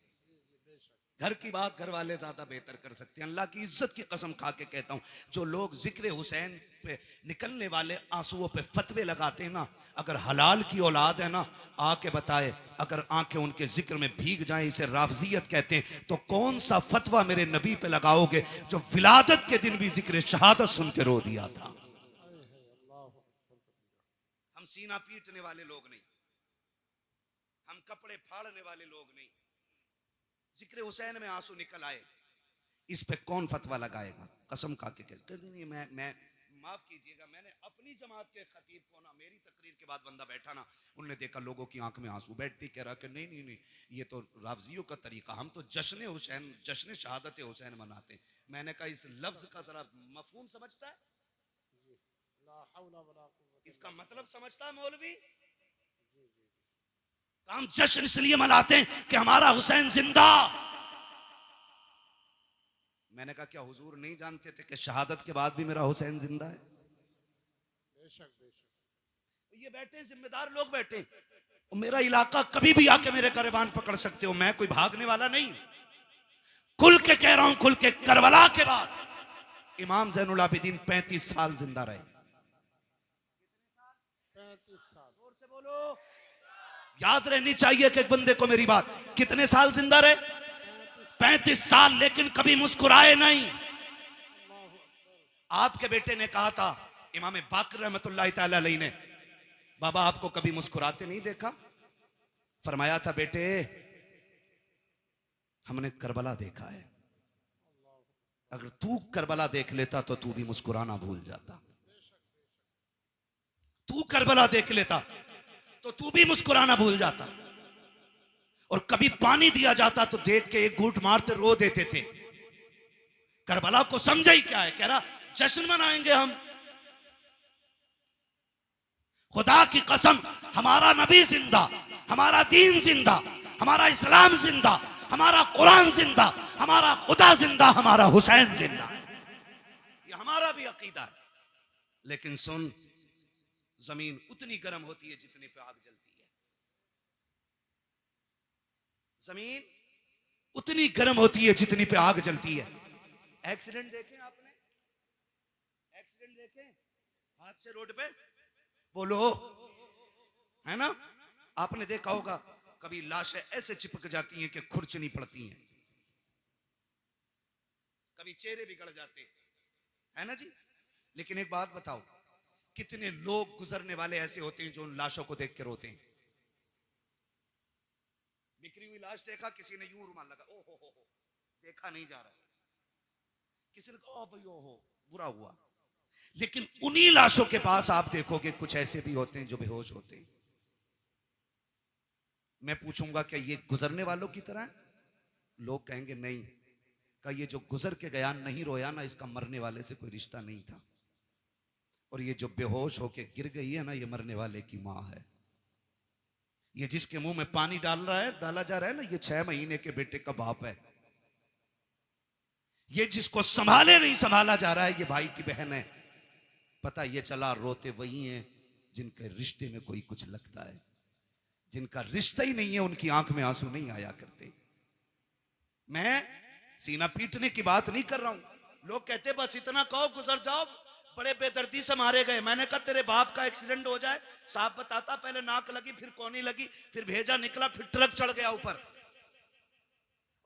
घर की बात घर वाले ज्यादा बेहतर कर सकते हैं। अल्लाह की इज्जत की कसम खा के कहता हूं, जो लोग जिक्र हुसैन पे निकलने वाले आंसुओं पे फतवे लगाते हैं ना, अगर हलाल की औलाद है ना, आके बताए, अगर आंखें उनके जिक्र में भीग जाएं, इसे राफजियत कहते हैं, तो कौन सा फतवा मेरे नबी पे लगाओगे जो विलादत के दिन भी जिक्र शहादत सुन के रो दिया था। हम सीना पीटने वाले लोग नहीं, हम कपड़े फाड़ने वाले लोग नहीं। जिक्र हुसैन में आंसू निकल आए, इस पे कौन फतवा लगाएगा? कसम खा के कहते नहीं, मैं माफ कीजिएगा, मैंने अपनी जमात के खतीब को ना, मेरी तकरीर के बाद बंदा बैठा ना, उन्होंने देखा लोगों की आंख में आंसू, बैठती कह रहा कि नहीं नहीं नहीं, ये तो राफजियों का तरीका, हम तो जश्न हुसैन, जश्न शहादत हुसैन मनाते। मैंने कहा इस लफ्ज का जरा मफहूम समझता है, इसका मतलब समझता है मौलवी? हम जश्न इसलिए मनाते हैं कि हमारा हुसैन जिंदा। मैंने कहा क्या हुजूर नहीं जानते थे कि शहादत के बाद भी मेरा हुसैन जिंदा है? बेशक बेशक। ये बैठे जिम्मेदार लोग बैठे, और मेरा इलाका कभी भी आके मेरे गिरबान पकड़ सकते हो, मैं कोई भागने वाला नहीं। खुल के कह रहा हूं, खुल के, करबला के बाद इमाम ज़ैनुल आबिदीन 35 साल जिंदा रहे। 35 साल। जोर से बोलो, याद रहनी चाहिए कि एक बंदे को मेरी बात। कितने साल जिंदा रहे? 35 साल, लेकिन कभी मुस्कुराए नहीं। आपके बेटे ने कहा था, इमाम बाकर रहमतुल्लाह तआला अलैहि ने, बाबा आपको कभी मुस्कुराते नहीं देखा। फरमाया था बेटे हमने करबला देखा है, अगर तू करबला देख लेता तो तू भी मुस्कुराना भूल जाता। तू करबला देख लेता तो तू भी मुस्कुराना भूल जाता। और कभी पानी दिया जाता तो देख के एक घूंट मारते रो देते थे। करबला को समझा ही क्या है, कह रहा जश्न मनाएंगे हम। खुदा की कसम, हमारा नबी जिंदा, हमारा दीन जिंदा, हमारा इस्लाम जिंदा, हमारा कुरान जिंदा, हमारा खुदा जिंदा, हमारा हुसैन जिंदा। ये हमारा भी अकीदा है। लेकिन सुन, जमीन उतनी गर्म होती है जितने पे आग जमीन उतनी गर्म होती है जितनी पे आग जलती है। एक्सीडेंट देखे आपने? एक्सीडेंट देखे हाथ से रोड पे? बोलो, है ना? आपने देखा होगा कभी लाशें ऐसे चिपक जाती हैं कि खुरचनी पड़ती हैं, कभी चेहरे बिगड़ जाते हैं, है ना जी? लेकिन एक बात बताओ, कितने लोग गुजरने वाले ऐसे होते हैं जो उन लाशों को देख के रोते हैं? बिखरी हुई लाश देखा, किसी ने यूं रुमाल लगा, ओ हो, देखा नहीं जा रहा, किसी ने कहा भाई ओ हो बुरा हुआ। लेकिन उन्हीं लाशों के पास आप देखोगे कुछ ऐसे भी होते हैं जो बेहोश होते हैं। मैं पूछूंगा क्या ये गुजरने वालों की तरह है? लोग कहेंगे नहीं, का ये जो गुजर के गया नहीं रोया ना, इसका मरने वाले से कोई रिश्ता नहीं था। और ये जो बेहोश होके गिर गई है ना, ये मरने वाले की मां है। ये जिसके मुंह में पानी डाला जा रहा है ना, ये 6 महीने के बेटे का बाप है। ये जिसको संभाले नहीं संभाला जा रहा है, ये भाई की बहन है। पता ये चला रोते वही हैं जिनके रिश्ते में कोई कुछ लगता है। जिनका रिश्ता ही नहीं है उनकी आंख में आंसू नहीं आया करते। मैं सीना पीटने की बात नहीं कर रहा हूं। लोग कहते बस इतना कहो गुजर जाओ, बड़े बेदर्दी से मारे गए। मैंने कहा तेरे बाप का एक्सीडेंट हो जाए, साहब बताता, पहले नाक लगी फिर कोनी लगी, फिर भेजा निकला, फिर ट्रक चढ़ गया ऊपर।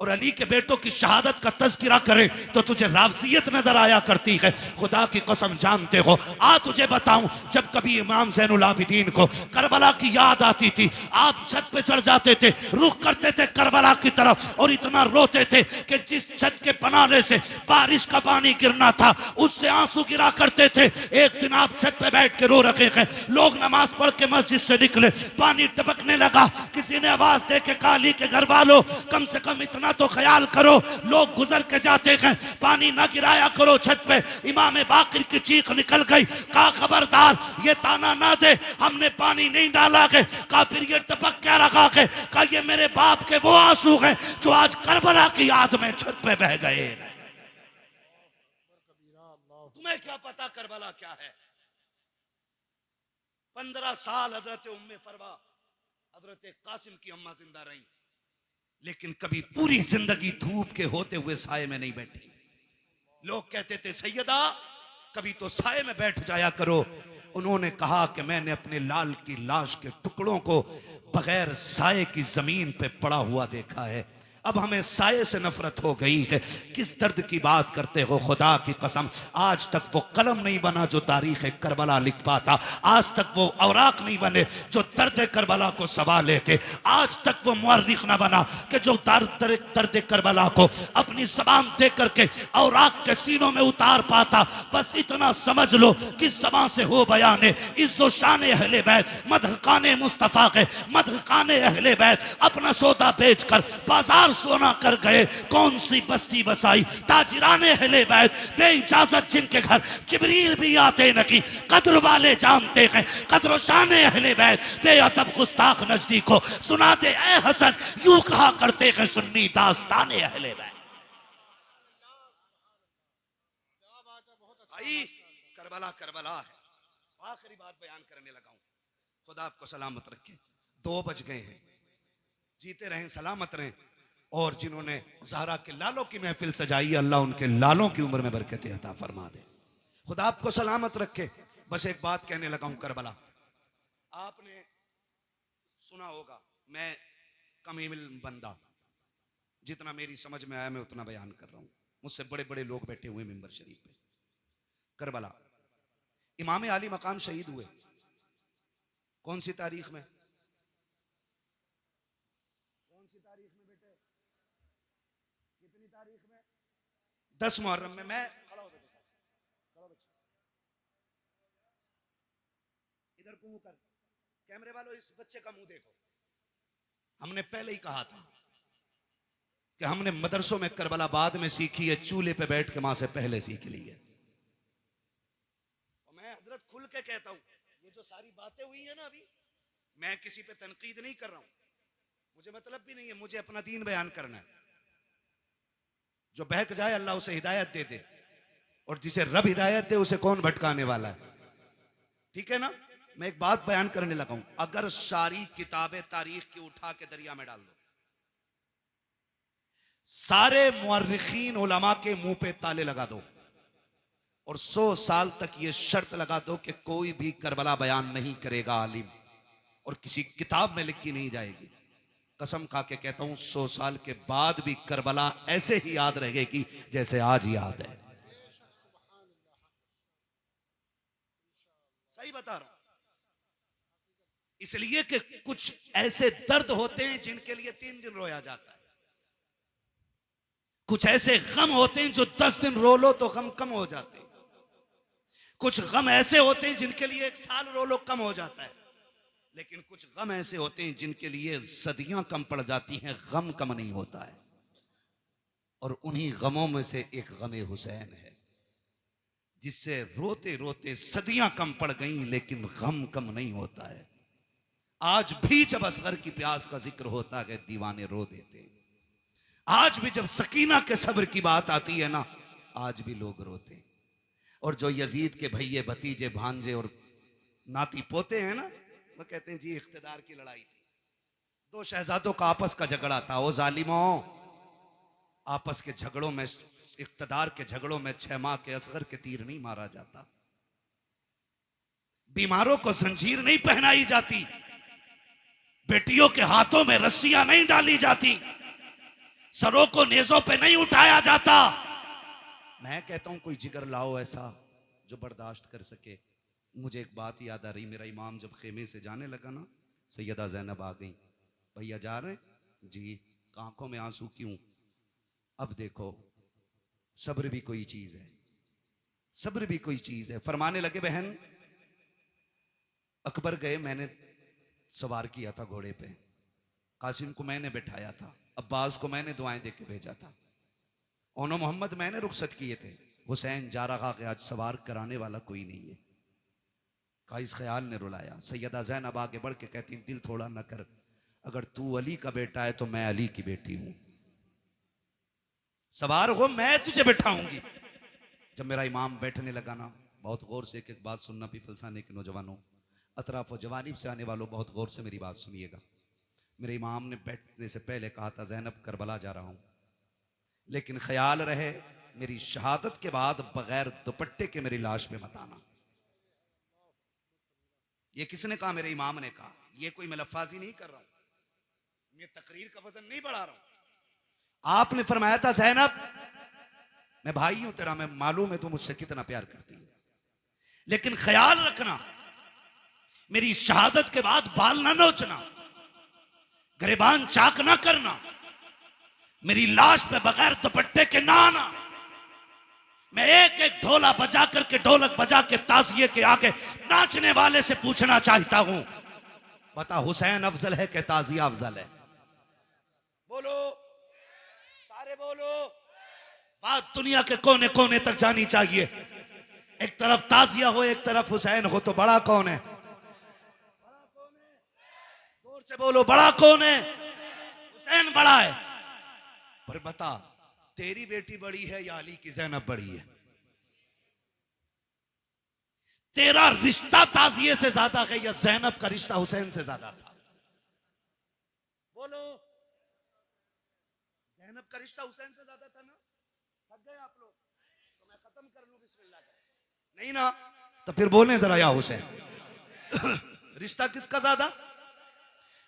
और अली के बेटों की शहादत का तज़किरा करे तो तुझे रावसियत नजर आया करती है। खुदा की कसम जानते हो, आ तुझे बताऊं, जब कभी इमाम ज़ैनुल आबिदीन को करबला की याद आती थी, आप छत पे चढ़ जाते थे, रुख करते थे करबला की तरफ और इतना रोते थे कि जिस छत के बनाने से बारिश का पानी गिरना था उससे आंसू गिरा करते थे। एक दिन आप छत पे बैठ के रो रखे हैं, लोग नमाज पढ़ के मस्जिद से निकले, पानी टपकने लगा। किसी ने आवाज दे के कहा, अली के घर वालों कम से कम इतना तो ख्याल करो, लोग गुजर के जाते हैं, पानी ना गिराया करो छत पे। इमाम बाकिर की चीख निकल गई, कहा खबरदार ये ताना ना दे, हमने पानी नहीं डाला के। कहा फिर ये टपक क्या रखा के? कहा ये मेरे बाप के वो आंसू हैं जो आज करबला की याद में छत पे बह गए। तुम्हें क्या पता करबला क्या है? 15 साल हजरत उम्मे फरवा, हजरत कासिम की अम्मा जिंदा रही, लेकिन कभी पूरी जिंदगी धूप के होते हुए साये में नहीं बैठी। लोग कहते थे सैयदा कभी तो साये में बैठ जाया करो। उन्होंने कहा कि मैंने अपने लाल की लाश के टुकड़ों को बगैर साये की जमीन पे पड़ा हुआ देखा है। अब हमें साये से नफरत हो गई है। किस दर्द की बात करते हो? खुदा की कसम आज तक वो कलम नहीं बना जो तारीख करबला लिख पाता। आज तक वो औराक नहीं बने जो दर्द करबला को सवा लेते। आज तक वो मुअर्रिख ना बना कि जो दर्द करबला को अपनी जबान दे करके औराक के सीनों में उतार पाता। बस इतना समझ लो कि जबान से हो बयाने इज्जो शान अहले बैत, मदहकाने मुस्तफा के मदहकाने अहले बैत अपना सौदा बेचकर बाजार सोना कर गए। कौन सी बस्ती बसाई ताजिराने अहले बैत, बेइजाजत जिनके घर जिब्रील भी आते नहीं। कद्र वाले जानते हैं कद्र शान अहले बैत, बेअदब गुस्ताख नजदीक को सुना दे ए हसन, यूं कहा करते हैं सुन्नी दास्ताने अहले बैत। भाई करबला करबला है। आखिरी बात बयान करने लगा हूं, खुदा आपको सलामत रखे। 2 बज गए हैं, जीते रहें सलामत रहें। और जिन्होंने ज़हरा के लालों की महफिल सजाई, अल्लाह उनके लालों की उम्र में बरकत अता फरमा दे। खुदा आपको सलामत रखे। बस एक बात कहने लगा हूं, करबला आपने सुना होगा, मैं कम इल्म बंदा, जितना मेरी समझ में आया मैं उतना बयान कर रहा हूं। मुझसे बड़े बड़े लोग बैठे हुए मिंबर शरीफ पे। करबला इमाम आली मकाम शहीद हुए कौन सी तारीख में? कौन सी तारीख में बेटे? कितनी तारीख में? 10 मुहर्रम में। मैं खड़ा हो बेटा, इधर को मुंह कर, कैमरे वालों इस बच्चे का मुंह देखो। हमने पहले ही कहा था कि हमने मदरसों में करबला बाद में सीखी है, चूल्हे पे बैठ के मां से पहले सीख ली है। और मैं हजरत खुल के कहता हूं, ये जो सारी बातें हुई है ना अभी, मैं किसी पे तनकीद नहीं कर रहा हूं, मुझे मतलब भी नहीं है। मुझे अपना दीन बयान करना है। जो बहक जाए अल्लाह उसे हिदायत दे दे, और जिसे रब हिदायत दे उसे कौन भटकाने वाला है? ठीक है ना? मैं एक बात बयान करने लगा हूं, अगर सारी किताबें तारीख की उठा के दरिया में डाल दो, सारे मुअर्रिखीन उलमा के मुंह पे ताले लगा दो और 100 साल तक ये शर्त लगा दो कि कोई भी करबला बयान नहीं करेगा आलिम, और किसी किताब में लिखी नहीं जाएगी। कसम खा के कहता हूं 100 साल के बाद भी करबला ऐसे ही याद रहेगी जैसे आज याद है। सही बता रहा हूं, इसलिए कि कुछ ऐसे दर्द होते हैं जिनके लिए 3 दिन रोया जाता है, कुछ ऐसे गम होते हैं जो 10 दिन रो लो तो गम कम हो जाते हैं, कुछ गम ऐसे होते हैं जिनके लिए 1 साल रो लो कम हो जाता है, लेकिन कुछ गम ऐसे होते हैं जिनके लिए सदियां कम पड़ जाती हैं, गम कम नहीं होता है। और उन्हीं गमों में से एक गम हुसैन है, जिससे रोते रोते सदियां कम पड़ गईं लेकिन गम कम नहीं होता है। आज भी जब असगर की प्यास का जिक्र होता है दीवाने रो देते हैं, आज भी जब सकीना के सब्र की बात आती है ना, आज भी लोग रोते हैं। और जो यजीद के भैये भतीजे भांजे और नाती पोते हैं ना, वो कहते हैं जी इख्तिदार की लड़ाई थी, 2 शहजादों का आपस का झगड़ा था। वो जालिमों, आपस के झगड़ों में, इख्तिदार के झगड़ों में 6 माह के असगर के तीर नहीं मारा जाता, बीमारों को जंजीर नहीं पहनाई जाती, बेटियों के हाथों में रस्सियां नहीं डाली जाती, सरों को नेजों पे नहीं उठाया जाता। मैं कहता हूं कोई जिगर लाओ ऐसा जो बर्दाश्त कर सके। मुझे एक बात याद आ रही, मेरा इमाम जब खेमे से जाने लगा ना, सैयदा ज़ैनब आ गई, भैया जा रहे जी, आंखों में आंसू क्यों? अब देखो सब्र भी कोई चीज है, सब्र भी कोई चीज है। फरमाने लगे बहन, अकबर गए, मैंने सवार किया था घोड़े पे, कासिम को मैंने बिठाया था, अब्बास को मैंने दुआएं दे के भेजा था, ओनो मोहम्मद मैंने रुखसत किए थे, हुसैन जा रहा कि आज सवार कराने वाला कोई नहीं है। का इस ख्याल ने रुलाया। सैयदा ज़ैनब आगे बढ़ के कहती, दिल थोड़ा न कर, अगर तू अली का बेटा है तो मैं अली की बेटी हूं, सवार हो मैं तुझे बैठाऊंगी। जब मेरा इमाम बैठने लगा ना, बहुत गौर से एक एक बात सुनना, पीपलसाने के नौजवानों, अतराफ जवानीब से आने वालों, बहुत गौर से मेरी बात सुनिएगा। मेरे इमाम ने बैठने से पहले कहा था, ज़ैनब करबला जा रहा हूं, लेकिन ख्याल रहे मेरी शहादत के बाद बगैर दुपट्टे के मेरी लाश पे मत आना। ये किसने कहा? मेरे इमाम ने कहा। ये कोई मैं लफ्फाजी नहीं कर रहा हूं, मैं तकरीर का वजन नहीं बढ़ा रहा हूं। आपने फरमाया था, ज़ैनब मैं भाई हूं तेरा, मैं मालूम है तू मुझसे कितना प्यार करती है, लेकिन ख्याल रखना मेरी शहादत के बाद बाल ना नोचना, गिरबान चाक ना करना, मेरी लाश पे बगैर दुपट्टे के ना आना। मैं एक एक ढोला बजा करके, ढोलक बजा के ताजिए के आगे नाचने वाले से पूछना चाहता हूं, बता हुसैन अफजल है कि ताजिया अफजल है? बोलो, सारे बोलो। बात दुनिया के कोने कोने तक जानी चाहिए। एक तरफ ताजिया हो, एक तरफ हुसैन हो, तो बड़ा कौन है? जोर से बोलो, बड़ा कौन है? हुसैन बड़ा है। पर बता, तेरी बेटी बड़ी है या अली की ज़ैनब बड़ी है? तेरा रिश्ता ताजिए से ज्यादा है या ज़ैनब का रिश्ता हुसैन से ज्यादा था? बोलो। ज़ैनब का रिश्ता हुसैन से ज्यादा था ना? थक गए आप लोग? तो मैं खत्म कर लूं बिस्मिल्लाह कर। नहीं ना, तो फिर बोलें जरा या हुसैन। रिश्ता किसका ज्यादा?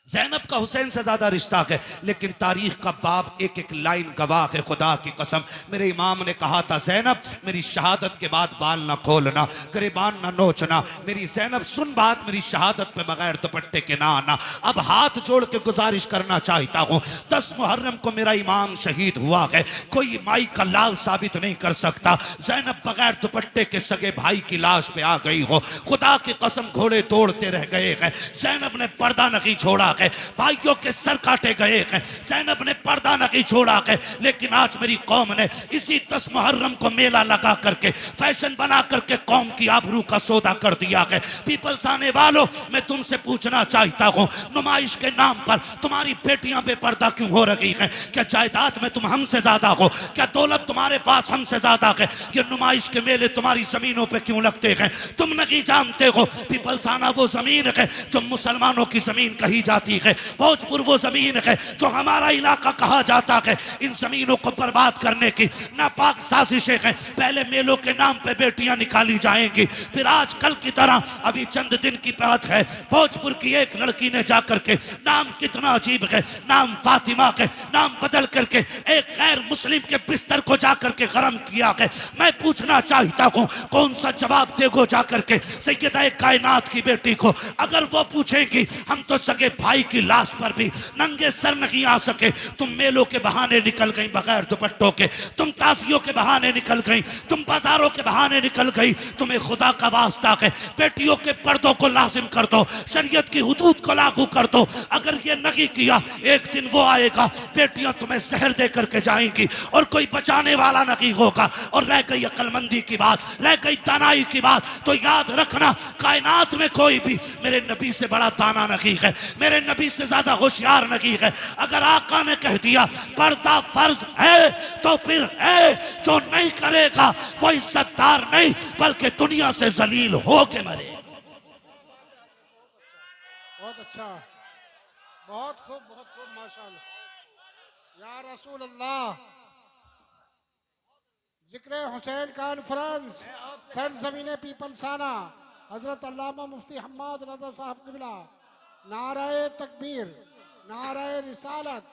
ज़ैनब का हुसैन से ज्यादा रिश्ता है, लेकिन तारीख का बाब एक एक लाइन गवाह है। खुदा की कसम, मेरे इमाम ने कहा था, ज़ैनब मेरी शहादत के बाद बाल ना खोलना, गिरबान ना नोचना। मेरी ज़ैनब सुन बात, मेरी शहादत पे बगैर दुपट्टे के ना आना। अब हाथ जोड़ के गुजारिश करना चाहता हूँ, 10 मुहर्रम को मेरा इमाम शहीद हुआ है, कोई माई का लाल साबित नहीं कर सकता। ज़ैनब बगैर दुपट्टे के सगे भाई की लाश पे आ गई हो, खुदा की कसम घोड़े तोड़ते रह गए हैं। ज़ैनब ने पर्दा नहीं छोड़ा है, भाइयों के सर काटे गए हैं। ज़ैनब ने पर्दा नहीं छोड़ा है, लेकिन आज मेरी कौम ने इसी 10 मुहर्रम को मेला लगा करके, फैशन बना करके कौम की आबरू का सौदा कर दिया है। पीपल्स आने वालों, मैं तुमसे पूछना चाहता हूँ, नुमाइश के नाम पर तुम्हारी बेटियां बेपर्दा क्यों हो रही हैं? क्या जायदाद में तुम हमसे ज्यादा हो? क्या दौलत तुम्हारे पास हमसे ज्यादा है? ये नुमाइश के मेले तुम्हारी जमीनों पे क्यों लगते हैं? तुम नहीं जानते हो पीपल्स आना वो जमीन है जो मुसलमानों की जमीन कही जाती जाती है। भोजपुर वो जमीन है जो हमारा इलाका कहा जाता है। इन जमीनों को बर्बाद करने की नापाक साजिशें हैं। पहले मेलों के नाम पे बेटियां निकाली जाएंगी, फिर आज कल की तरह अभी चंद दिन की बात है, भोजपुर की एक लड़की ने जाकर के, नाम कितना अजीब है, नाम फातिमा के, नाम बदल करके एक गैर मुस्लिम के बिस्तर को जाकर के गरम किया है। मैं पूछना चाहता हूं कौन सा जवाब देगो जाकर के सैयदा कायनात की बेटी को? अगर वो पूछेंगी हम तो सगे भाई की लाश पर भी नंगे सर नहीं आ सके। तुम मेलों के बहाने निकल गई बगैर दुपट्टों के, तुम ताजियों के बहाने निकल गई, तुम बाजारों के बहाने निकल गई। तुम्हें खुदा का वास्ता है बेटियों के पर्दों को लाजिम कर दो, शरीयत की हुदूद को लागू कर दो। अगर ये नहीं किया एक दिन वो आएगा, बेटियां तुम्हें जहर दे करके जाएंगी और कोई बचाने वाला नहीं होगा। और रह गई अक्लमंदी की बात, रह गई दानाई की बात, तो याद रखना कायनात में कोई भी मेरे नबी से बड़ा दाना नहीं है, मेरे नबी से ज्यादा होशियार नहीं है। अगर आका ने कह दिया पर्दा फर्ज है तो फिर है, जो नहीं करेगा वो इज्जतदार नहीं बल्कि दुनिया से जलील हो के मरे। बहुत अच्छा, बहुत खूब, बहुत खूब, माशाअल्लाह। या रसूल अल्लाह, जिक्र हुसैन कॉन्फ्रेंस सरजमीन पीपलसाना, हजरत अल्लामा मुफ्ती हम्माद रजा साहब किबला, नाराए तकबीर, नाराए रिसालत।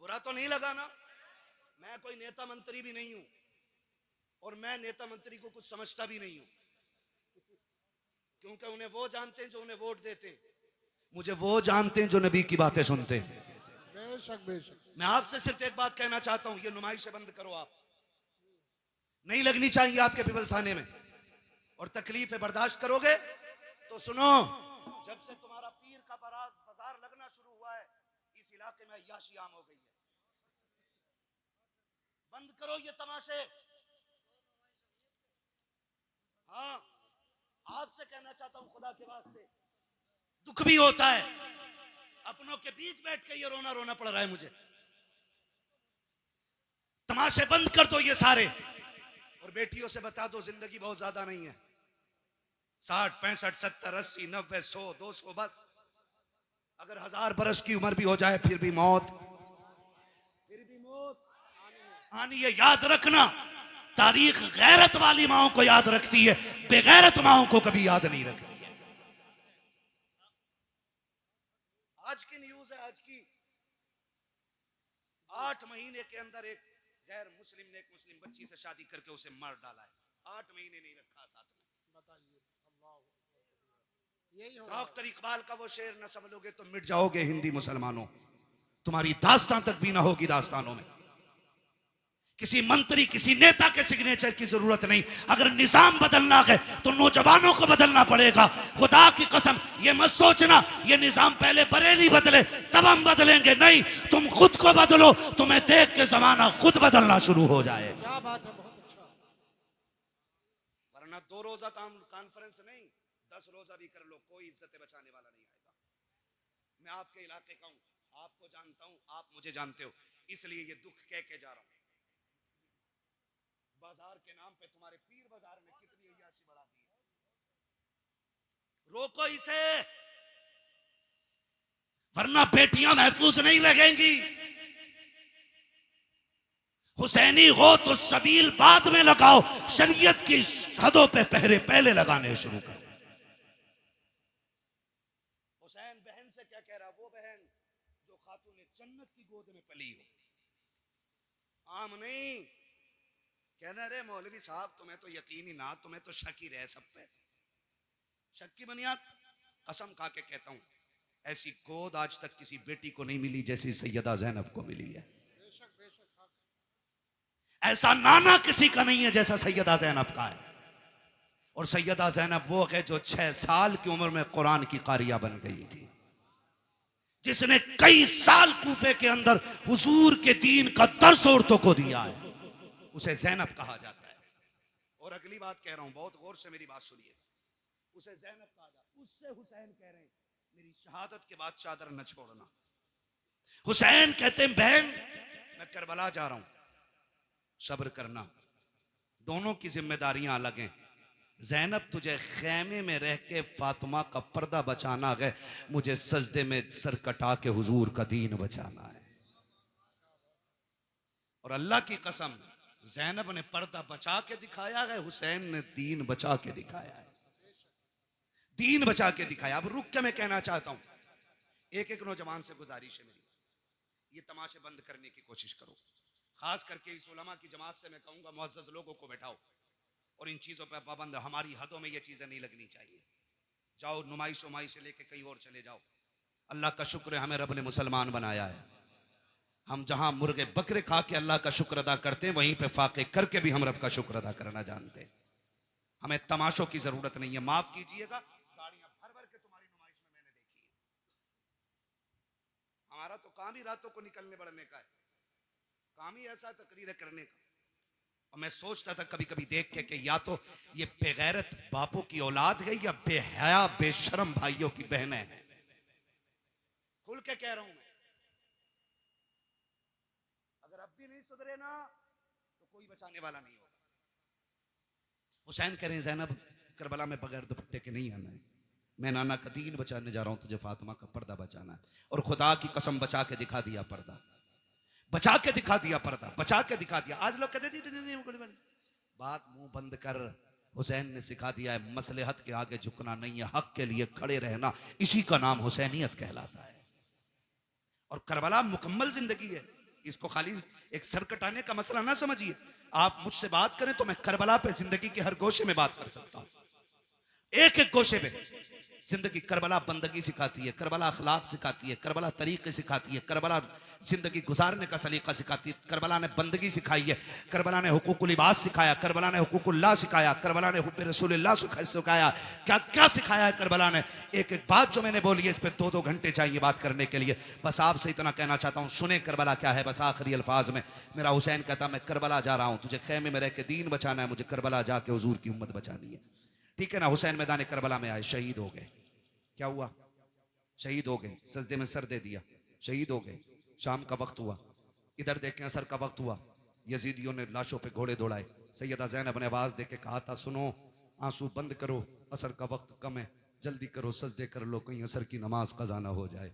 बुरा तो नहीं लगा ना? मैं कोई नेता मंत्री भी नहीं हूं और मैं नेता मंत्री को कुछ समझता भी नहीं हूं, क्योंकि उन्हें वो जानते हैं जो उन्हें वोट देते हैं, मुझे वो जानते हैं जो नबी की बातें सुनते हैं। बेशक बेशक। मैं आपसे सिर्फ एक बात कहना चाहता हूं, ये नुमाइशें बंद करो। आप नहीं लगनी चाहिए आपके पिपलसाने में, और तकलीफें बर्दाश्त करोगे तो सुनो, जब से तुम्हारा पीर का बाजार लगना शुरू हुआ है इस इलाके में अय्याशी आम हो गई है। बंद करो ये तमाशे। हाँ, आपसे कहना चाहता हूं खुदा के वास्ते, दुख भी होता है, अपनों के बीच बैठ के ये रोना रोना पड़ रहा है मुझे। तमाशे बंद कर दो ये सारे, और बेटियों से बता दो जिंदगी बहुत ज्यादा नहीं है, 60 65 70 80 90 100 200, बस। अगर 1000 बरस की उम्र भी हो जाए फिर भी मौत आनी है। याद रखना, तारीख गैरत वाली माओं को याद रखती है, बेगैरत माओं को कभी याद नहीं रखती है। आज की न्यूज है, आज की, 8 महीने के अंदर एक गैर मुस्लिम ने एक मुस्लिम बच्ची से शादी करके उसे मार डाला है। 8 महीने नहीं रखा साथ में। बताइए, यही हो रहा है। डॉक्टर इकबाल का वो शेर न समझोगे तो मिट जाओगे हिंदी मुसलमानों, तुम्हारी दास्तां तक भी ना होगी दास्तानों में। किसी मंत्री किसी नेता के सिग्नेचर की जरूरत नहीं। अगर निजाम बदलना है तो नौजवानों को बदलना पड़ेगा। खुदा की कसम ये मत सोचना ये निजाम पहले बरेली बदले तब हम बदलेंगे, नहीं, तुम खुद को बदलो, तुम्हें देख के जमाना खुद बदलना शुरू हो जाए। क्या बात है, बहुत अच्छा। वरना 2 रोजा कॉन्फ्रेंस नहीं, 10 रोजा भी कर लो, कोई इज्जत बचाने वाला नहीं आएगा। मैं आपके इलाके का हूं, आपको जानता हूं, आप मुझे जानते हो, इसलिए ये दुख कह के जा रहा हूं। बाजार के नाम पे तुम्हारे पीर बाजार ने कितनी अय्याशी बढ़ा दी है। रोको इसे, वरना बेटियां महफूज नहीं रहेंगी। हुसैनी हो तो सबील बाद में लगाओ, शरीयत की हदों पे पहरे पहले लगाने शुरू करो। हुसैन बहन से क्या कह रहा, वो बहन जो खातून जन्नत की गोद में पली हो, आम नहीं। कहना रे मौलवी साहब तुम्हें तो यकीन ही ना, तुम्हें तो शक ही रहे सब पे। शक की बुनियाद कसम खा के कहता हूं, ऐसी गोद आज तक किसी बेटी को नहीं मिली जैसी सैयदा ज़ैनब को मिली है। ऐसा नाना किसी का नहीं है जैसा सैयदा ज़ैनब का है। और सैयदा ज़ैनब वो है जो 6 साल की उम्र में कुरान की कारिया बन गई थी, जिसने कई साल कूफे के अंदर हुजूर के दीन का दर्स औरतों को दिया है, उसे ज़ैनब कहा जाता है। और अगली बात कह रहा हूं, बहुत गौर से मेरी बात सुनिए, उसे ज़ैनब कहा जाता है। उससे हुसैन कह रहे हैं मेरी शहादत के बाद चादर न छोड़ना। हुसैन कहते हैं बहन मैं करबला जा रहा हूं, सब्र करना, दोनों की जिम्मेदारियां अलग हैं। ज़ैनब तुझे खैमे में रह के फातिमा का पर्दा बचाना है, मुझे सजदे में सर कटा के हुजूर का दीन बचाना है। और अल्लाह की कसम, ज़ैनब ने पर्दा बचा के दिखाया है, हुसैन ने दीन बचा के दिखाया है। दीन बचा के दिखाया। अब रुक के मैं कहना चाहता हूं, एक एक नौजवान से गुजारिश है मेरी, ये तमाशे बंद करने की कोशिश करो। खास करके इस उलमा की जमात से मैं कहूंगा, मुअज़्ज़ज़ लोगों को बैठाओ और इन चीजों पर पाबंद, हमारी हदों में ये चीजें नहीं लगनी चाहिए। जाओ नुमाइश उमाइश लेके कहीं और चले जाओ। अल्लाह का शुक्र है हमें रब ने मुसलमान बनाया है। हम जहां मुर्गे बकरे खा के अल्लाह का शुक्र अदा करते हैं, वहीं पे फाके करके भी हम रब का शुक्र अदा करना जानते हैं। हमें तमाशों की जरूरत नहीं है। माफ कीजिएगा, गाड़ियां भर भर के तुम्हारी नुमाइश में मैंने देखी है। हमारा तो काम ही रातों को निकलने बढ़ने का है, काम ही ऐसा तकरीर करने का। और मैं सोचता था कभी कभी देख के कि या तो ये बेगैरत बापों की औलाद है या बेहया बेशरम भाइयों की बहनें हैं। खुल के कह रहा हूं मैं, अगर अब भी नहीं सुधरे ना तो कोई बचाने वाला नहीं होगा। हुसैन कह रहे हैं ज़ैनब करबला में बगैर दुपट्टे के नहीं आना है, मैं नाना का दीन बचाने जा रहा हूं, तुझे फातिमा का पर्दा बचाना है। और खुदा की कसम बचा के दिखा दिया पर्दा, बचा के दिखा दिया पर्दा, बचा के दिखा दिया। आज लोग कहते नहीं, बात मुंह बंद कर। हुसैन ने सिखा दिया है, मसलहत के आगे झुकना नहीं है, हक के लिए खड़े रहना, इसी का नाम हुसैनियत कहलाता है। और करबला मुकम्मल जिंदगी है, इसको खाली एक सर कटाने का मसला ना समझिए। आप मुझसे बात करें तो मैं करबला पे जिंदगी के हर गोशे में बात कर सकता हूं, एक एक गोशे पे जिंदगी। करबला बंदगी सिखाती है, करबला अखलाक सिखाती है, करबला तरीके सिखाती है, करबला जिंदगी गुजारने का सलीका सिखाती है। करबला ने बंदगी सिखाई है, करबला ने हुकूकुल इबाद सिखाया, करबला ने हुकूकुल्लाह सिखाया, करबला ने हुब्बे रसूलुल्लाह सिखाया। क्या क्या सिखाया है करबला ने। एक एक बात जो मैंने बोली है, इस पे 2-2 घंटे चाहिए बात करने के लिए। बस आपसे इतना कहना चाहता हूँ, सुने करबला क्या है। बस आखिरी अल्फाज में मेरा हुसैन कहता, मैं करबला जा रहा हूँ, तुझे खेमे में रह के दीन बचाना है, मुझे करबला जाके हुजूर की उम्मत बचानी है। ठीक है ना। हुसैन मैदान करबला में आए, शहीद हो गए। क्या हुआ? शहीद हो गए, सजदे में सर दे दिया, शहीद हो गए। शाम का वक्त हुआ, इधर देखें असर का वक्त हुआ, यजीदियों ने लाशों पे घोड़े दौड़ाए। सैयदा ज़ैनब ने आवाज दे के कहा था, सुनो आंसू बंद करो, असर का वक्त कम है, जल्दी करो, सजदे कर लो, कहीं असर की नमाज कज़ा ना हो जाए।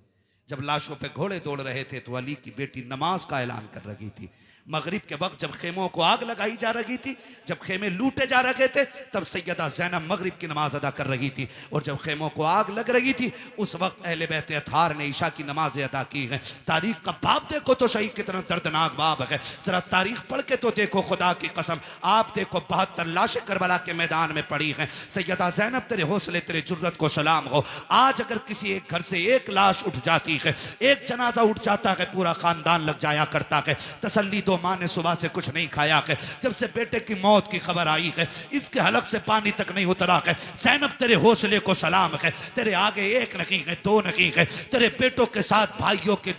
जब लाशों पे घोड़े दौड़ रहे थे तो अली की बेटी नमाज का ऐलान कर रही थी। मगरिब के वक्त जब खेमों को आग लगाई जा रही थी, जब खेमे लूटे जा रहे थे, तब सैयदा ज़ैनब मगरिब की नमाज अदा कर रही थी। और जब खेमों को आग लग रही थी, उस वक्त अहले बैत अतहार ने ईशा की नमाज अदा की है। तारीख का बाप देखो तो शहीद कितना दर्दनाक बाप है। जरा तारीख पढ़ के तो देखो, खुदा की कसम आप देखो, 72 लाशें करबला के मैदान में पड़ी हैं। सैयदा ज़ैनब तेरे हौसले तेरे जुर्रत को सलाम हो। आज अगर किसी एक घर से एक लाश उठ जाती है, एक जनाजा उठ जाता है, पूरा खानदान लग जाया करता है। तसल्ली दो, माँ ने सुबह से कुछ नहीं खाया है, जब से बेटे की मौत की खबर आई है इसके हलक से पानी तक नहीं उतरा है। ज़ैनब तेरे हौसले को सलाम है। तेरे आगे एक नहीं है, 2 नहीं है, तेरे बेटों के साथ भाइयों के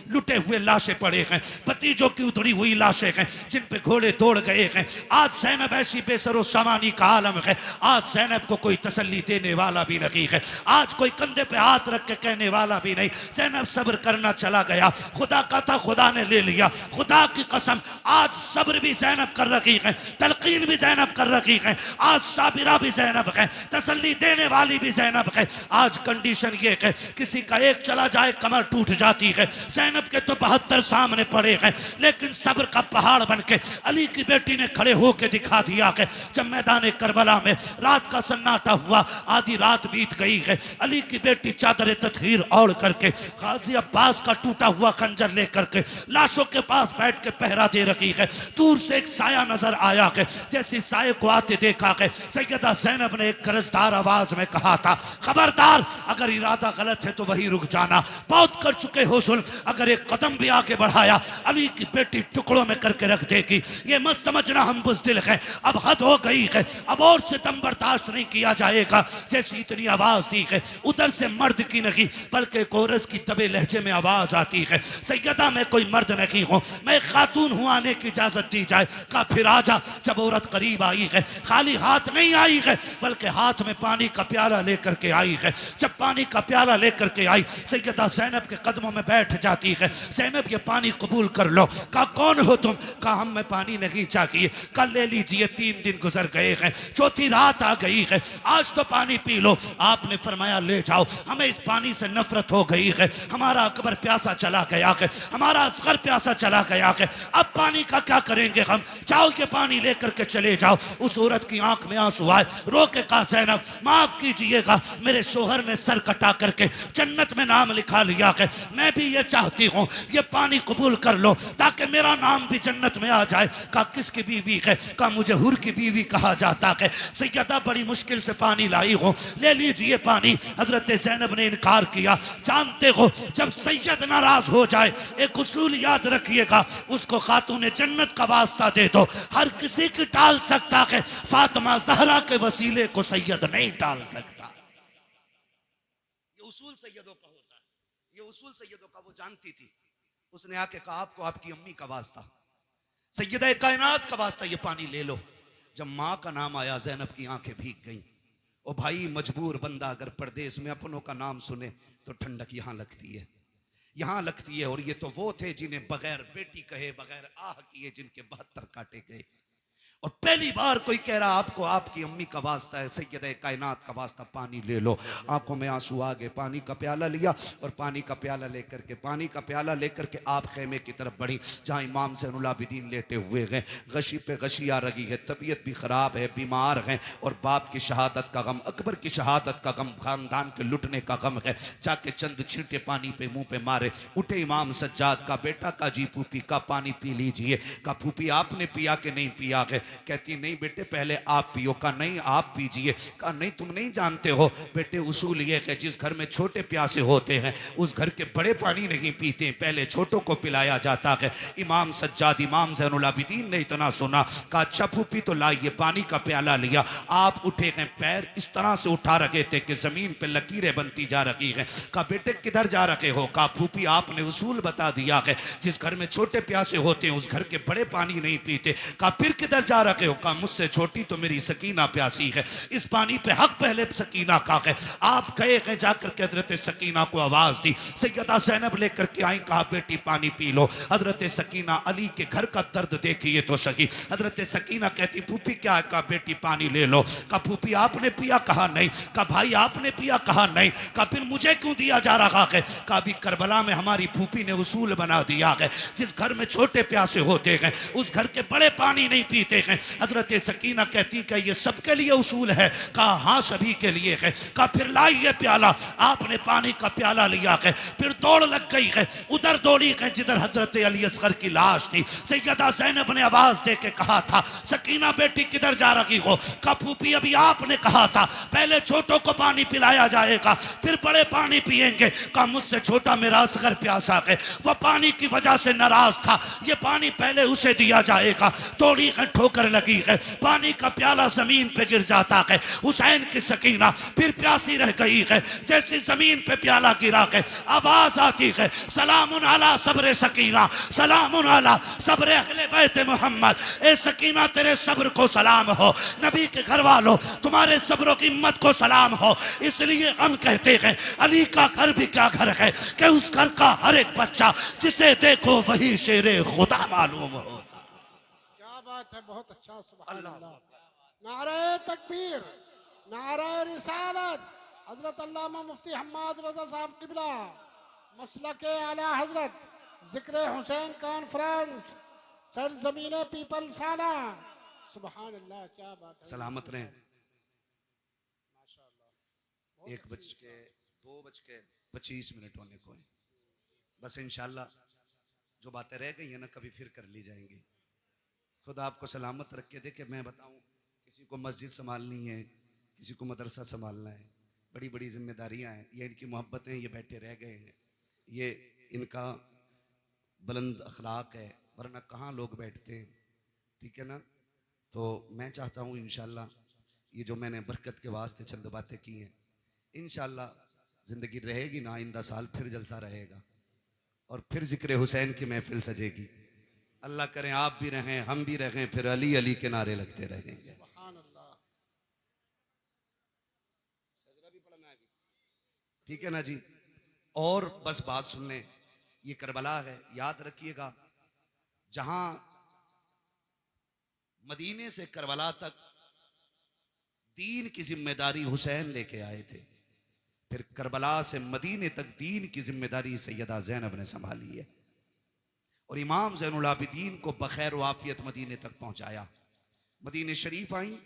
लुटे हुए लाशें पड़े हैं, भतीजों की उधड़ी हुई लाशें हैं जिन पे घोड़े दौड़ गए हैं। आज ज़ैनब ऐसी बेसरो सामानी का आलम है। आज ज़ैनब को कोई तसल्ली देने वाला भी नहीं है, आज कोई कंधे पे हाथ रख के कहने वाला भी नहीं। ज़ैनब सब्र करना चला गया, खुदा का था खुदा ने ले लिया। खुदा की कसम आज सब्र भी ज़ैनब कर रही है, तलकीन भी ज़ैनब कर रही है, आज साबिरा भी ज़ैनब है, तसल्ली देने वाली भी ज़ैनब है। आज कंडीशन ये है, किसी का एक चला जाए कमर टूट जाती है। ज़ैनब के तो 72 सामने पड़े हैं, लेकिन सब्र का पहाड़ बन के अली की बेटी ने खड़े होकर दिखा दिया है। जब मैदान करबला में रात का सन्नाटा हुआ, आधी रात बीत गई है, अली की बेटी चादर तत्हीर ओढ़ करके गाजी अब्बास का टूटा हुआ खंजर लेकर के लाशों के पास बैठ के पहरा दे रही है। दूर से एक साया नजर आया है, जैसे साये को आते देखा है, सैयदा ज़ैनब ने एक गरजदार आवाज में कहा था, खबरदार अगर इरादा गलत है तो वही रुक जाना, बहुत कर चुके हो जुल्म, अगर एक कदम भी आगे बढ़ाया अली की बेटी टुकड़ों में करके रख देगी। ये मत समझना हम बुज़दिल हैं, अब हद हो गई है, अब और सितम बर्दाश्त नहीं किया जाएगा। जैसी इतनी आवाज दी है, उधर से मर्द की नहीं बल्कि कोरस की दबे लहजे में आवाज आती है, सैयदा मैं कोई मर्द नहीं हूँ, मैं खातून हूँ, आने की इजाजत दी जाए। कहा फिर आजा। जब औरत करीब आई है, खाली हाथ नहीं आई है, बल्कि हाथ में पानी का प्याला लेकर के आई है। जब पानी का प्याला लेकर के आई, सैयदा ज़ैनब के कदमों में बैठ जाती है। ज़ैनब ये पानी कबूल कर लो। कहा कौन हो तुम? कहा हम में पानी नहीं चाहिए। कल ले लीजिए, 3 दिन गुजर गए हैं, चौथी रात आ गई है, आज तो पानी पी लो। आपने फरमाया ले जाओ, हमें इस पानी से नफरत हो गई है, हमारा अकबर प्यासा चला गया है, हमारा असगर प्यासा चला गया है, अब पानी का क्या करेंगे हम? जाओ के पानी लेकर के चले जाओ। उस औरत की आंख में आंसू आए, रो के कहा ज़ैनब माफ कीजिएगा, मेरे शोहर ने सर कटा करके जन्नत में नाम लिखा लिया है, मैं भी ये चाहती हूँ ये पानी कबूल कर लो ताकि मेरा नाम भी जन्नत में आ जाए। कहा किसकी बीवी है? कहा मुझे हुर की बीवी कहा जाता है। सैयदा बड़ी मुश्किल से पानी लाई हो, ले लीजिए पानी। हजरत ज़ैनब ने इनकार किया। जानते हो जब सैयद नाराज हो जाए, एक उसूल याद रखिएगा, उसको खातून जन्नत का वास्ता दे दो। हर किसी की टाल सकता है, फातिमा ज़हरा के वसीले को सैयद नहीं टाल सकता। ये उसूल सैयदों का होता है, ये उसूल सैयदों का वो जानती थी। उसने आके कहा आपको आपकी अम्मी का वास्ता, सैयदा कायनात का वास्ता, ये पानी ले लो। जब माँ का नाम आया, ज़ैनब की आंखें भीग गईं। ओ भाई, मजबूर बंदा अगर परदेश में अपनों का नाम सुने तो ठंडक यहाँ लगती है, यहाँ लगती है। और ये तो वो थे जिन्हें बगैर बेटी कहे, बगैर आह किए, जिनके 72 काटे गए। और पहली बार कोई कह रहा आपको आपकी अम्मी का वास्ता है, सैयदा कायनात का वास्ता, पानी ले लो। आंखों में आंसू आ गए, पानी का प्याला लिया और पानी का प्याला लेकर के आप खेमे की तरफ बढ़ी, जहां इमाम ज़ैनुल आबिदीन लेटे हुए हैं। गशी पे गशी आ रही है, तबीयत भी खराब है, बीमार हैं, और बाप की शहादत का गम, अकबर की शहादत का गम, खानदान के लुटने का गम है। जाके चंद छींटे पानी पे मुंह पे मारे। उठे इमाम सज्जाद का बेटा का जी फूफी का पानी पी लीजिए। का फूफी आपने पिया कि नहीं पिया है? कहती नहीं बेटे पहले आप पियो। का नहीं आप पीजिए। का नहीं तुम नहीं जानते हो बेटे, उसूल ये है जिस घर में छोटे प्यासे होते हैं उस घर के बड़े पानी नहीं पीते, पहले छोटों को पिलाया जाता है। इमाम सज्जाद, इमाम ज़ैनुल आबिदीन ने इतना सुना, कहा अच्छा फूफी तो लाइए। पानी का प्याला लिया। आप उठे हैं, पैर इस तरह से उठा रखे थे कि जमीन पे लकीरें बनती जा रही हैं। कहा बेटे किधर जा रखे हो? कहा फूफी आपने उसूल बता दिया है, जिस घर में छोटे प्यासे होते हैं उस घर के बड़े पानी नहीं पीते। कहा फिर किधर जा रखे हो? कहा मुझसे छोटी तो मेरी सकीना प्यासी है, इस पानी पे हक पहले सकीना का है। आप गए हैं, जाकर के हजरत सकीना को आवाज दी। सैयदा ज़ैनब लेकर के आई, कहा बेटी पानी पी लो। हजरत सकीना, अली के घर का दर्द देखिए तो सही। हजरत सकीना कहती फूफी क्या है? कहा बेटी पानी ले लो। कहा फूफी आपने पिया? कहा नहीं। कहा भाई आपने पिया? कहा नहीं। कहा फिर मुझे क्यों दिया जा रहा है? कहा अभी करबला में हमारी फूफी ने उसूल बना दिया है, जिस घर में छोटे प्यासे होते हैं उस घर के बड़े पानी नहीं पीते हैं। हजरत सकीना कहती कि ये सबके लिए उसूल है? कहा हाँ सभी के लिए है। कहा फिर लाइए प्याला। आपने पानी का प्याला लिया है, फिर दौड़ लग गई है, उधर दौड़ी है जिधर हजरत अली असगर की लाश थी। सैयदा ज़ैनब ने आवाज दे के कहा था सकीना बेटी किधर जा रही हो? कहा फूफी अभी आपने कहा था पहले छोटों को पानी पिलाया जाएगा फिर बड़े पानी पिएंगे। कहा मुझसे छोटा मेरा असगर प्यासा है, वह पानी की वजह से नाराज था, ये पानी पहले उसे दिया जाएगा। दौड़ी है, ठोकर लगी है, पानी का प्याला जमीन पे गिर जाता है। हुसैन की सकीना फिर प्यासी रह गई है। जैसे जमीन पे प्याला गिरा है, आवाज आती है सलामुन अला सब्र सकीना, सलामुन अला सब्र अहले बैत मोहम्मद। ए सकीना तेरे सब्र को सलाम हो, नबी के घर वालों तुम्हारे सब्र की हिम्मत को सलाम हो। इसलिए हम कहते हैं अली का घर भी क्या घर है कि उस घर का हर एक बच्चा जिसे देखो वही शेरे खुदा मालूम हो। क्या बात है, बहुत अच्छा, सुभान अल्लाह। नारे तकबीर, नारे रिसालत, हजरत अल्लामा मुफ्ती हम्माद रजा साहब किबला, मसलके आला हजरत, जिक्र हुसैन कॉन्फ्रेंस, सरजमीन पीपल साना। सुभान अल्लाह, क्या बात है। सलामत रहें। माशाअल्लाह। 1:02:25 होने को है। बस इंशाल्लाह जो बातें रह गई है ना कभी फिर कर ली जाएंगी। खुदा आपको सलामत रख के दे। कि मैं बताऊं, किसी को मस्जिद संभालनी है, किसी को मदरसा संभालना है, बड़ी बड़ी जिम्मेदारियां हैं। ये इनकी मोहब्बतें, ये बैठे रह गए हैं, ये इनका बुलंद अखलाक है, वरना कहाँ लोग बैठते हैं। ठीक है ना? तो मैं चाहता हूँ इंशाल्लाह ये जो मैंने बरकत के वास्ते चंद बातें की हैं, इंशाल्लाह ज़िंदगी रहेगी ना, आइंदा साल फिर जलसा रहेगा और फिर जिक्र हुसैन की महफिल सजेगी। अल्लाह करें आप भी रहें, हम भी रहें, फिर अली अली के नारे लगते रहेंगे। सुभान अल्लाह। ठीक है ना जी। और बस बात सुन लें, ये करबला है, याद रखिएगा। जहां मदीने से करबला तक दीन की जिम्मेदारी हुसैन लेके आए थे, फिर करबला से मदीने तक दीन की जिम्मेदारी सैयदा ज़ैनब ने संभाली है और इमाम ज़ैनुल आबिदीन को बखैर वाफियत मदीने तक पहुंचाया। मदीने शरीफ आई,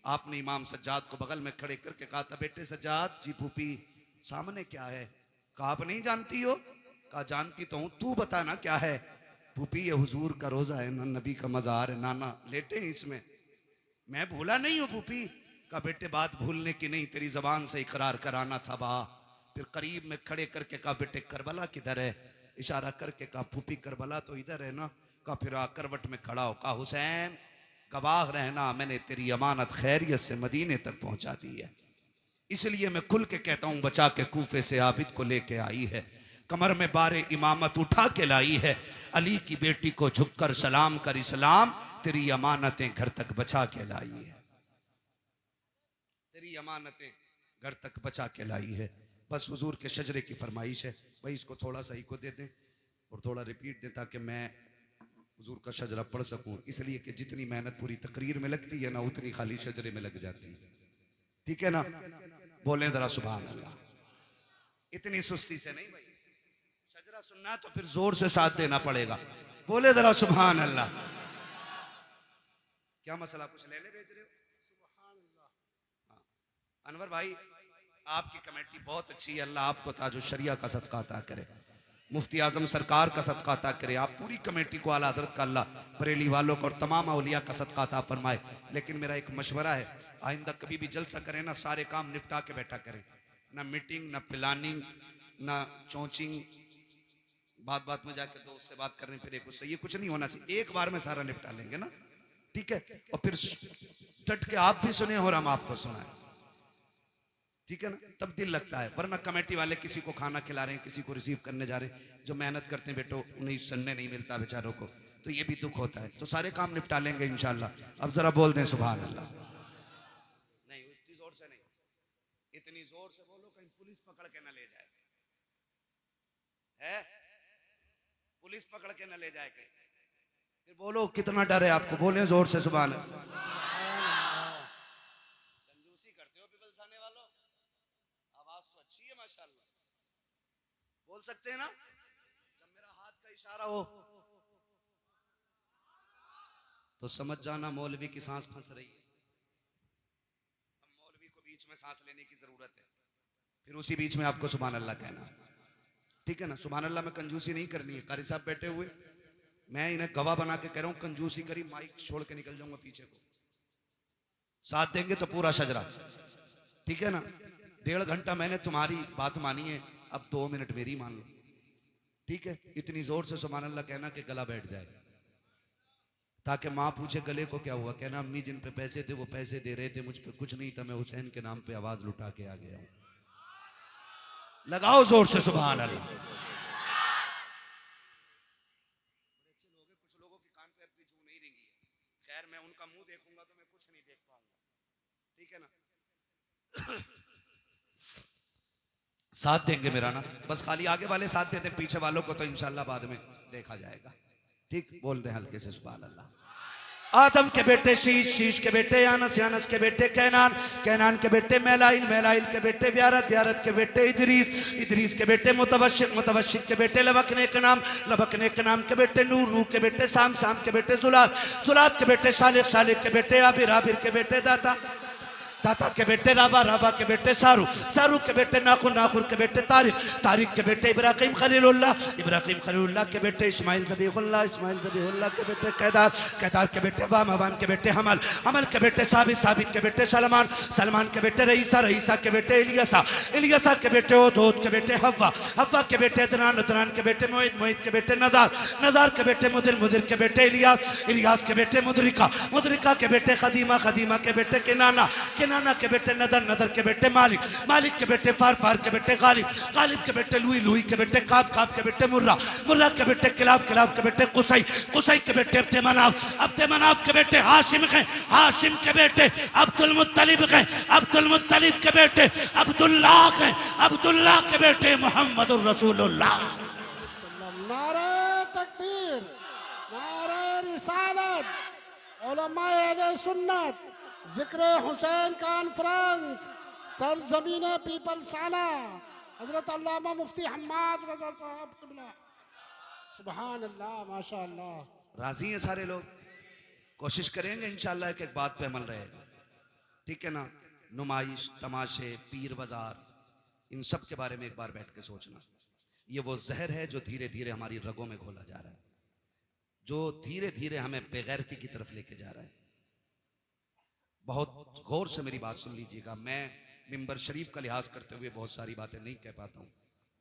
आपने इमाम सज्जाद को बगल में खड़े करके कहा था, बेटे सज्जाद जी, फूफी सामने क्या है? कहा आप नहीं जानती हो? कहा जानती तो हूं, तू बताना क्या है? फूफी ये हुजूर का रोजा है ना, नबी का मजार है, नाना लेटे हैं इसमें। मैं भूला नहीं हूं फूफी। कहा बेटे बात भूलने की नहीं, तेरी जबान से इकरार कराना था बा। फिर करीब में खड़े करके कहा बेटे करबला किधर है? इशारा करके कहा फूफी करबला तो इधर है ना। कहा फिर करवट में खड़ा हो, कहा हुसैन गवाह रहना, मैंने तेरी अमानत खैरियत से मदीने तक पहुंचा दी है, इसलिए मैं खुल के कहता हूं बचा के कूफे से आबिद को लेके आई है, कमर में बारे इमामत उठा के लाई है, अली की बेटी को झुककर सलाम कर इस्लाम, तेरी अमानतें घर तक बचा के लाई है, तेरी अमानतें घर तक बचा के लाई है। बस हुजूर के शजरे की फरमाइश है, भाई इसको थोड़ा सा ही को दे दें और थोड़ा रिपीट दें ताकि मैं हुजूर का शजरा पढ़ सकूं, इसलिए कि जितनी मेहनत पूरी तकरीर में लगती है ना, उतनी खाली शजरे में लग जाती है। ठीक है ना? बोले जरा सुभान अल्लाह। इतनी सुस्ती से नहीं भाई, शजरा सुनना तो फिर जोर से साथ देना पड़ेगा। बोले जरा सुभान अल्लाह। क्या मसला, कुछ लेने भेज रहे हो? हाँ। अनवर भाई आपकी कमेटी बहुत अच्छी है, अल्लाह आपको ताजो शरिया का सदका अता करे, मुफ्ती आजम सरकार का सदका अता करे, आप पूरी कमेटी को आला हज़रत का अल्लाह बरेली वालों को और तमाम औलिया का सदका अता फरमाए। लेकिन मेरा एक मशवरा है, आइंदा कभी भी जलसा करें ना, सारे काम निपटा के बैठा करें, ना मीटिंग, ना प्लानिंग, ना चोचिंग, बात बात में जाकर दोस्त से बात करने फिर एक उससे, ये कुछ नहीं होना चाहिए। एक बार में सारा निपटा लेंगे ना, ठीक है? और फिर डट के आप भी सुने और हम आपको सुनाए, ठीक है ना? तब दिल लगता है। वरना कमेटी वाले किसी को खाना खिला रहे हैं, किसी को रिसीव करने जा रहे हैं, जो मेहनत करते हैं बेटो उन्हें सुनने नहीं मिलता बेचारों को, तो ये भी दुख होता है। तो सारे काम निपटा लेंगे इंशाल्लाह। अब जरा बोल दें सुभान अल्लाह। नहीं इतनी जोर से नहीं, इतनी जोर से बोलो कहीं पुलिस पकड़ के न ले जाए, है? पुलिस पकड़ के न ले जाए कहीं। फिर बोलो कितना डर है आपको, बोले जोर से सुभान अल्लाह। कंजूसी करते हो पिपलसाने वालों, आवाज तो अच्छी है माशाल्लाह, बोल सकते हैं ना? जब मेरा हाथ का इशारा हो तो समझ जाना मौलवी की सांस फंस रही है। अब मौलवी को बीच में सांस लेने की जरूरत है, फिर उसी बीच में आपको सुभान अल्लाह कहना, ठीक है ना? सुभान अल्लाह में कंजूसी नहीं करनी है। कारी साहब बैठे हुए, मैं इन्हें गवाह बना के कह रहा हूं, कंजूसी करी माइक छोड़ के निकल जाऊंगा पीछे को, साथ देंगे तो पूरा शजरा, ठीक है ना? 1.5 घंटा मैंने तुम्हारी बात मानी है, अब 2 मिनट मेरी मान लो, ठीक है? इतनी जोर से सुभान अल्लाह कहना कि गला बैठ जाए, ताकि माँ पूछे गले को क्या हुआ, कहना अम्मी जिन पे पैसे थे वो पैसे दे रहे थे, मुझ पे कुछ नहीं था, मैं हुसैन के नाम पे आवाज लुटा के आ गया हूं। लगाओ जोर से सुभान अल्लाह। कुछ लोगों के कान पे अब भी जू नहीं रेंगी है, खैर मैं उनका मुंह देखूंगा तो मैं कुछ नहीं देख पाऊंगा, ठीक है ना? साथ देंगे मेरा ना, बस खाली आगे वाले साथ देते, पीछे वालों को तो इंशाल्लाह बाद में देखा जाएगा, ठीक? बोल दे हल्के से सुभान अल्लाह। आदम के बेटे शीश, शीश के बेटे यानस, यानस के बेटे कैनान, कैनान के बेटे मैलाइल, मैलाइल के बेटे व्यारत, व्यारत के बेटे इदरीस, इदरीस के बेटे मुतवशिक, मुतवशिक के बेटे लबकने के नाम, लबकने के नाम के बेटे नूह, नूह के बेटे साम, साम के बेटे जुलात, जुलात के बेटे शालिक, शालिक के बेटे आबिर, आबिर के बेटे दाता, दाता के बेटे राबा, राबा के बेटे सारू, सारू के बेटे नाखुर, नाखुर के बेटे तारिक, तारिक के बेटे इब्राहिम खलीलुल्लाह, इब्राहिम खलीलुल्लाह के बेटे इस्माइल ज़बीहुल्लाह, इस्माइल ज़बीहुल्लाह के बेटे कैदार, कैदार के बेटे अवाम, अवाम के बेटे हमल, हमल के बेटे साबित, साबित के बेटे सलमान, सलमान के बेटे रईसा, रईसा के बेटे इलियासा, इलियासा के बेटे ओद के बेटे हव्वा, हव्वा के बेटे अदनान, अदनान के बेटे मोहित, मोहित के बेटे नदार, नदार के बेटे मुदिर, मुदिर के बेटे इलियास, इलियास के बेटे मुदरिका, मुदरिका के बेटे खदीमा, खदीमा के बेटे किनाना, केनाना के बेटे नदर, नदर के बेटे मालिक, मालिक के बेटे फार, फार के बेटे गालिब, गालिब के बेटे लुई, लुई के बेटे काब, काब के बेटे मुर्रा, मुर्रा के बेटे किलाब, किलाब के बेटे कुसई, कुसई के बेटे अब्दे मनाफ, अब्दे मनाफ के बेटे हाशिम हैं, हाशिम के बेटे अब्दुल मुत्तलिब हैं, अब्दुल मुत्तलिब के बेटे अब्दुल्लाह हैं, अब्दुल्लाह के बेटे मोहम्मद रसूलुल्लाह। नारे तकबीर, नारे रिसालत, उलमाए अहले सुन्नत, जिक्र हुसैन कॉन्फ्रेंस, सरजमीन पीपलसाना, हजरत अल्लामा मुफ्ती हम्माद रजा साहब किबला। सुभान अल्लाह, माशा अल्लाह। राजी हैं सारे लोग? कोशिश करेंगे इंशाल्लाह एक एक बात पे अमल रहेगा, ठीक है ना। नुमाइश, तमाशे, पीर बाजार, इन सब के बारे में एक बार बैठ के सोचना। ये वो जहर है जो धीरे धीरे हमारी रगों में घोला जा रहा है, जो धीरे धीरे हमें बेगैरती की तरफ लेके जा रहा है। बहुत गौर से मेरी बात सुन लीजिएगा। मैं मिंबर शरीफ का लिहाज करते हुए बहुत सारी बातें नहीं कह पाता हूँ,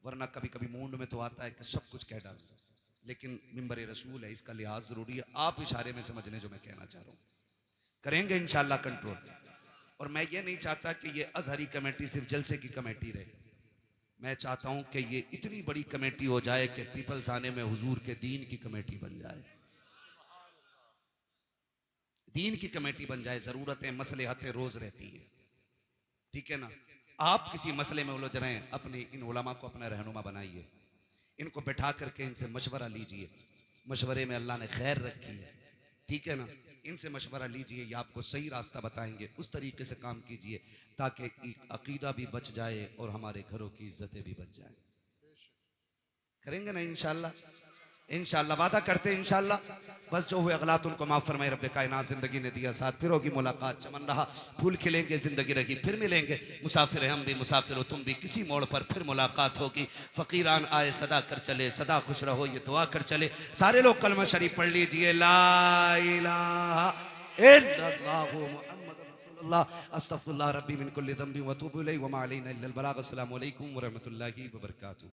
वरना कभी कभी मूड में तो आता है कि सब कुछ कह डालूं, लेकिन मिंबर रसूल है, इसका लिहाज जरूरी है। आप इशारे में समझ लें जो मैं कहना चाह रहा हूँ। करेंगे इंशाल्लाह कंट्रोल। और मैं ये नहीं चाहता कि ये अजहरी कमेटी सिर्फ जलसे की कमेटी रहे। मैं चाहता हूं कि ये इतनी बड़ी कमेटी हो जाए कि पीपल्स आने में हुजूर के दीन की कमेटी बन जाए, दीन की कमेटी बन जाए। जरूरतें, मसलहतें रोज रहती है, ठीक है ना। आप किसी मसले में उलझ रहे हैं, अपने इन उलमा को अपना रहनुमा बनाइए, इनको बैठा करके इनसे मशवरा लीजिए। मशवरे में अल्लाह ने खैर रखी है, ठीक है ना। इनसे मशवरा लीजिए, ये आपको सही रास्ता बताएंगे, उस तरीके से काम कीजिए ताकि अकीदा भी बच जाए और हमारे घरों की इज्जतें भी बच जाए। करेंगे ना इंशाल्लाह? इंशाल्लाह वादा करते हैं इंशाल्लाह। बस जो हुए अगलात उनको माफ फरमाए रब्बे कायनात। जिंदगी ने दिया साथ, फिर होगी मुलाकात, चमन रहा फूल खिलेंगे, जिंदगी रही फिर मिलेंगे। मुसाफिर हम भी, मुसाफिर हो तुम भी, किसी मोड़ पर फिर मुलाकात होगी। फकीरान आए सदा कर चले, सदा खुश रहो ये दुआ कर चले। सारे लोग कलमा शरीफ पढ़ लीजिए, ला इलाहा इल्लल्लाहु मुहम्मदुर रसूलुल्लाह, अस्तगफिरुल्लाह रब्बी मिन कुल्ली ज़ंबि व अतूबु इलैहि व मा अलैना इल्लल बलाग। अस्सलामु अलैकुम व रहमतुल्लाहि व बरकातुहू।